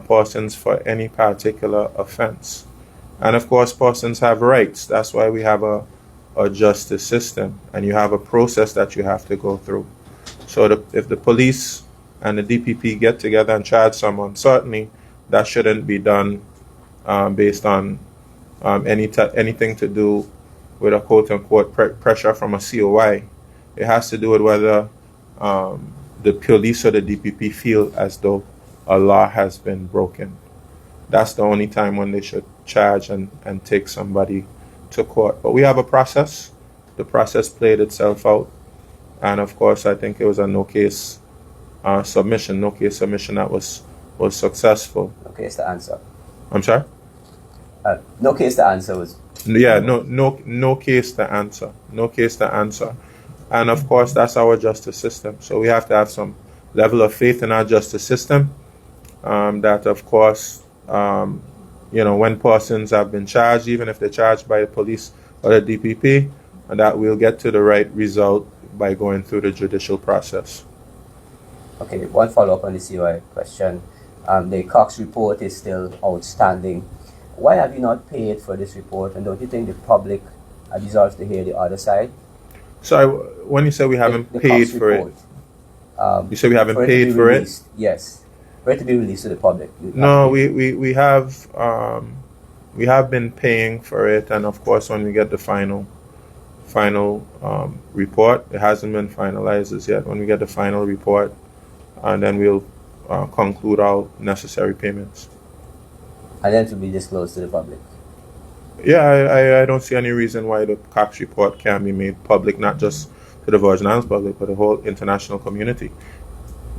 persons for any particular offense. And of course, persons have rights. That's why we have a justice system, and you have a process that you have to go through. So if the police and the DPP get together and charge someone, certainly that shouldn't be done based on anything to do with a quote-unquote pressure from a COI. It has to do with whether the police or the DPP feel as though a law has been broken. That's the only time when they should charge and take somebody to court. But we have a process. The process played itself out. And of course, I think it was a no-case submission that was successful. No case to answer. I'm sorry? No case to answer was... Yeah, no case to answer. No case to answer. And of course, that's our justice system. So we have to have some level of faith in our justice system. That of course, when persons have been charged, even if they're charged by the police or the DPP, that we'll get to the right result by going through the judicial process. Okay, one follow-up on the COI question. The Cox report is still outstanding. Why have you not paid for this report, and don't you think the public deserves to hear the other side? So when you say we haven't paid Cox for report, it, you say we haven't paid for it? Yes. For it to be released to the public. No, we have been paying for it, and of course when we get the final report, it hasn't been finalized as yet. When we get the final report, and then we'll conclude all necessary payments. And then to be disclosed to the public. Yeah, I don't see any reason why the Cox report can be made public, not just to the Virgin Islands public, but the whole international community.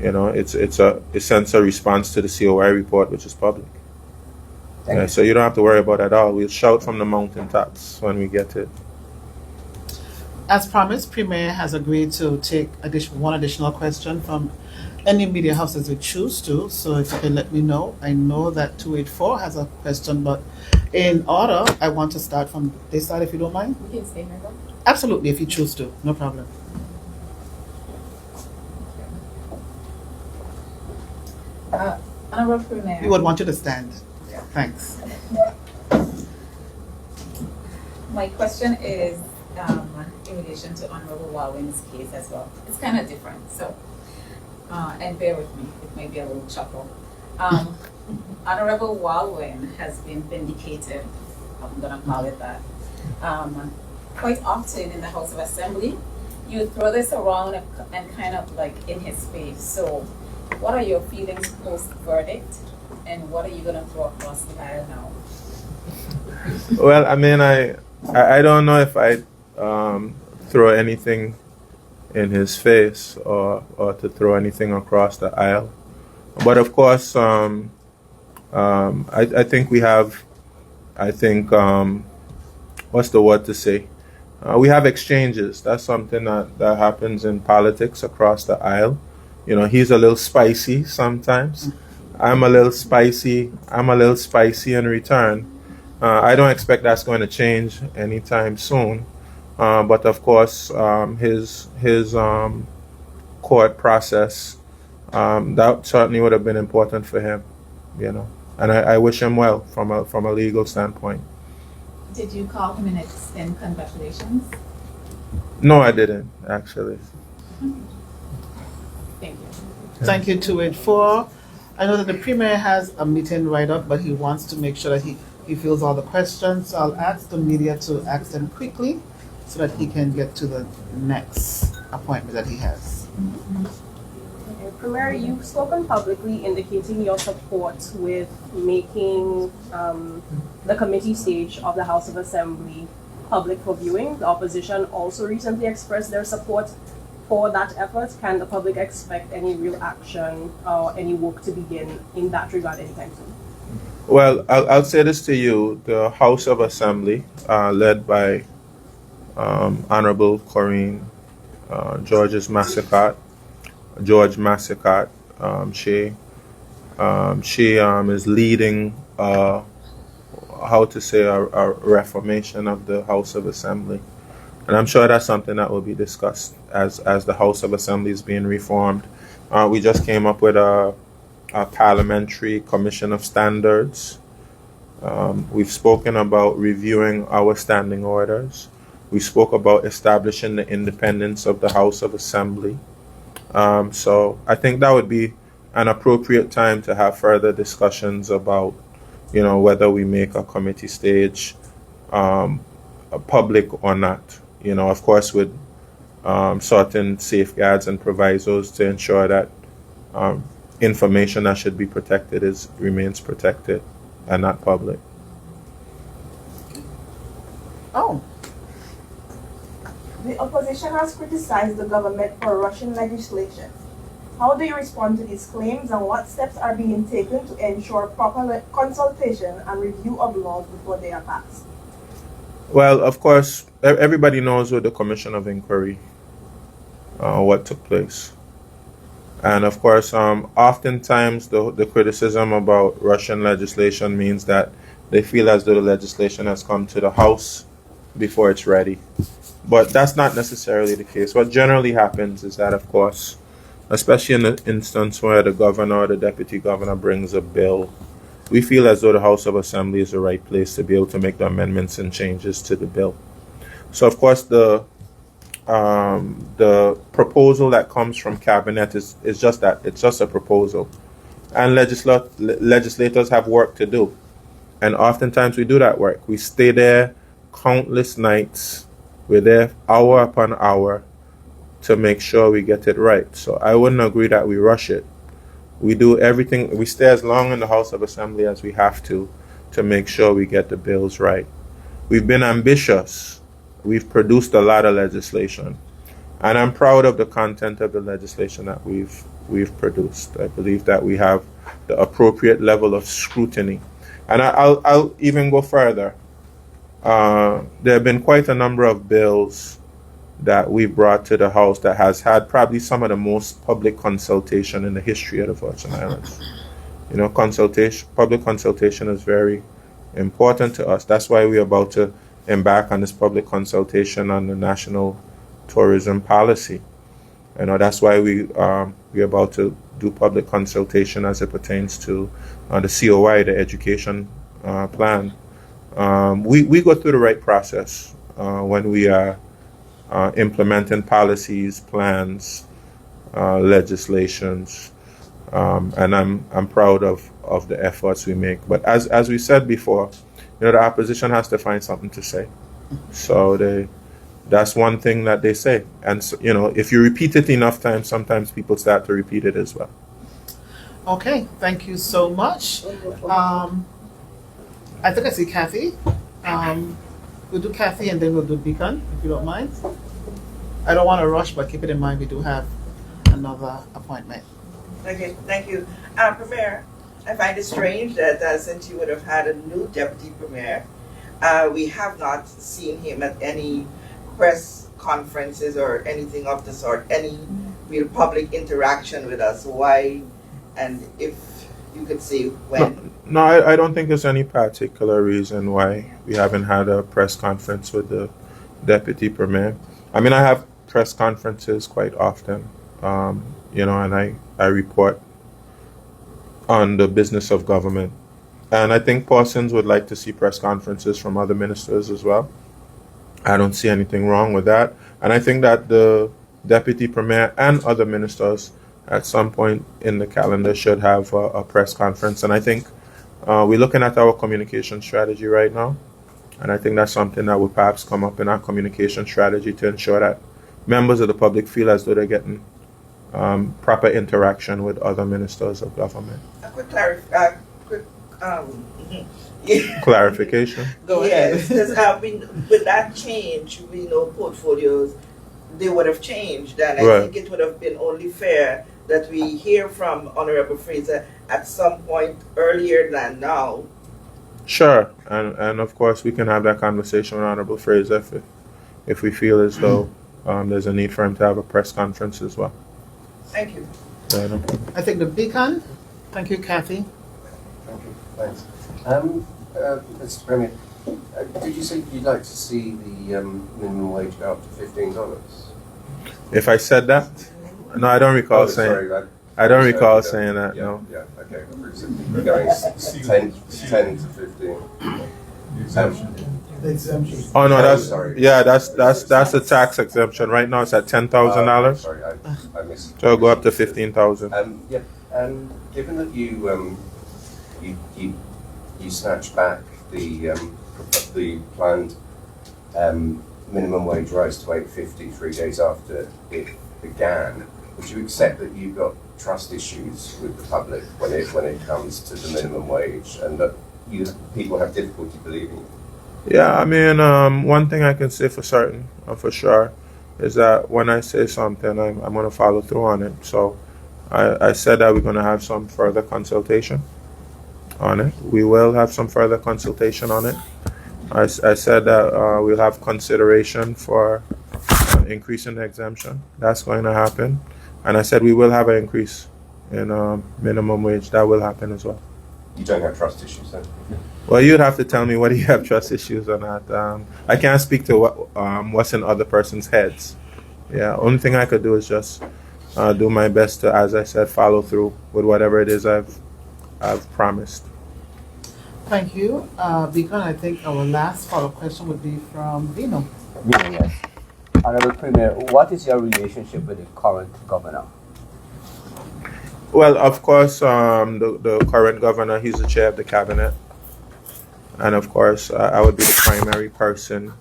It's a response to the COI report, which is public. Thank you. So you don't have to worry about that at all. We'll shout from the mountaintops when we get it. As promised, Premier has agreed to take one additional question from any media houses we choose to. So if you can let me know. I know that 284 has a question, but in order, I want to start from this side, if you don't mind. We can stay here though. Absolutely, if you choose to. No problem. Honourable Premier. We would want you to stand. Thanks. My question is in relation to Honourable Walwyn's case as well. It's kind of different, so, and bear with me, it may be a little chuckle. Honourable Walwyn has been vindicated, I'm going to call it that, quite often in the House of Assembly. You throw this around and kind of like in his face. So what are your feelings post-verdict, and what are you going to throw across the aisle now? Well, I mean, I don't know if I throw anything in his face or to throw anything across the aisle. But of course, I think we have, what's the word to say? We have exchanges. That's something that happens in politics across the aisle. He's a little spicy sometimes. I'm a little spicy in return. I don't expect that's going to change anytime soon. But of course, his court process, that certainly would have been important for him, And I wish him well from a legal standpoint. Did you call him and extend congratulations? No, I didn't, actually. Thank you. Thank you to it for. I know that the Premier has a meeting right up, but he wants to make sure that he feels all the questions. So I'll ask the media to ask them quickly so that he can get to the next appointment that he has. Okay, Premier, you've spoken publicly indicating your support with making the committee stage of the House of Assembly public for viewing. The opposition also recently expressed their support for that effort. Can the public expect any real action or any work to begin in that regard anytime soon? Well, I'll say this to you. The House of Assembly, led by Honourable Corinne George Massacott, she is leading how to say a reformation of the House of Assembly. And I'm sure that's something that will be discussed as the House of Assembly is being reformed. We just came up with a parliamentary commission of standards. We've spoken about reviewing our standing orders. We spoke about establishing the independence of the House of Assembly. So I think that would be an appropriate time to have further discussions about, whether we make a committee stage public or not. Of course, with certain safeguards and provisos to ensure that information that should be protected remains protected and not public. Oh, The opposition has criticized the government for rushing legislation. How do you respond to these claims, and what steps are being taken to ensure proper consultation and review of laws before they are passed? Well, of course, everybody knows with the Commission of Inquiry what took place. And of course, oftentimes the criticism about Russian legislation means that they feel as though the legislation has come to the House before it's ready. But that's not necessarily the case. What generally happens is that, of course, especially in the instance where the governor or the deputy governor brings a bill, we feel as though the House of Assembly is the right place to be able to make the amendments and changes to the bill. So, of course, the proposal that comes from cabinet is just that. It's just a proposal. And legislators have work to do. And oftentimes we do that work. We stay there countless nights. We're there hour upon hour to make sure we get it right. So I wouldn't agree that we rush it. We do everything. We stay as long in the House of Assembly as we have to make sure we get the bills right. We've been ambitious. We've produced a lot of legislation. And I'm proud of the content of the legislation that we've produced. I believe that we have the appropriate level of scrutiny. And I'll even go further. There have been quite a number of bills that we brought to the House that has had probably some of the most public consultation in the history of the Virgin Islands. Public consultation is very important to us. That's why we're about to embark on this public consultation on the national tourism policy. That's why we're about to do public consultation as it pertains to the COI, the education plan. We go through the right process when we are implementing policies, plans, legislations, and I'm proud of the efforts we make. But as we said before, the opposition has to find something to say. So that's one thing that they say. And so, if you repeat it enough times, sometimes people start to repeat it as well. okay. Thank you so much. I think I see Kathy. We'll do Kathy and then we'll do Beacon, if you don't mind. I don't want to rush, but keep it in mind we do have another appointment. Okay, thank you. Premier, I find it strange that since you would have had a new deputy premier, we have not seen him at any press conferences or anything of the sort, any real public interaction with us. Why, and if you could say when? No, I don't think there's any particular reason why we haven't had a press conference with the deputy premier. I mean, I have press conferences quite often, and I report on the business of government. And I think persons would like to see press conferences from other ministers as well. I don't see anything wrong with that. And I think that the deputy premier and other ministers at some point in the calendar should have a press conference. And I think we're looking at our communication strategy right now. And I think that's something that will perhaps come up in our communication strategy to ensure that members of the public feel as though they're getting proper interaction with other ministers of government. A quick Clarification. Go ahead. Because with that change, we know portfolios, they would have changed, and I think it would have been only fair that we hear from Honourable Fraser at some point earlier than now. Sure, and of course we can have that conversation with Honourable Fraser if we feel as though there's a need for him to have a press conference as well. Thank you. Yeah, no. I think the Beacon. Thank you, Kathy. Thank you. Thanks. Mr. Premier, did you say you'd like to see the minimum wage go up to $15? If I said that? No, I don't recall saying. Sorry, I don't recall saying that. Yeah, No. yeah, okay. We're going 10 to 15. Oh no, that's sorry. yeah, that's a tax exemption. Right now it's at $10,000. Sorry, I missed. So it'll go up to 15,000. Yeah. Given that you snatched back the planned minimum wage rise to $8.50 3 days after it began, would you accept that you've got trust issues with the public when it comes to the minimum wage, and that people have difficulty believing you? Yeah, I mean, one thing I can say for certain, for sure, is that when I say something, I'm going to follow through on it. So I said that we're going to have some further consultation on it. We will have some further consultation on it. I said that we'll have consideration for increasing the exemption. That's going to happen. And I said we will have an increase in minimum wage. That will happen as well. You don't have trust issues then? Well, you'd have to tell me whether you have trust issues or not. I can't speak to what's in other person's heads. Yeah, only thing I could do is just do my best to, as I said, follow through with whatever it is I've promised. Thank you. Beacon, I think our last follow-up question would be from Vino. Yes. Honourable Premier, what is your relationship with the current governor? Well, of course, the current governor, he's the chair of the cabinet. And of course, I would be the primary person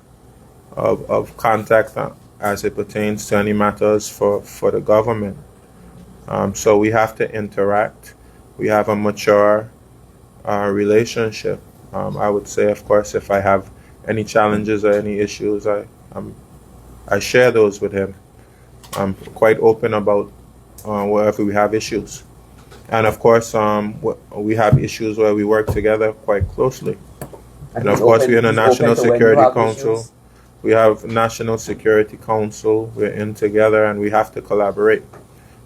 of contact as it pertains to any matters for the government. So we have to interact. We have a mature relationship. I would say, of course, if I have any challenges or any issues, I share those with him. I'm quite open about wherever we have issues. And of course, we have issues where we work together quite closely. And of course, we're in a National Security Council. We have National Security Council. We're in together and we have to collaborate.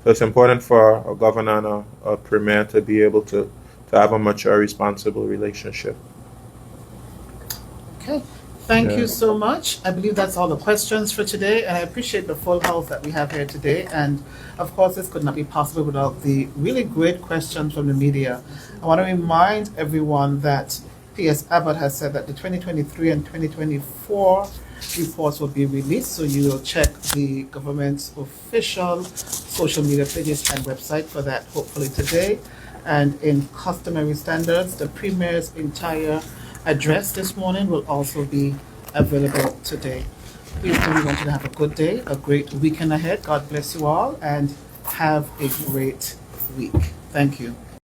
So it's important for a governor and a premier to be able to have a mature, responsible relationship. Okay. Thank you so much. I believe that's all the questions for today, and I appreciate the full house that we have here today. And of course, this could not be possible without the really great questions from the media. I want to remind everyone that P.S. Abbott has said that the 2023 and 2024 reports will be released, so you will check the government's official social media pages and website for that, hopefully today. And in customary standards, the Premier's entire address this morning will also be available today. Please do, we want you to have a good day, a great weekend ahead. God bless you all, and have a great week. Thank you.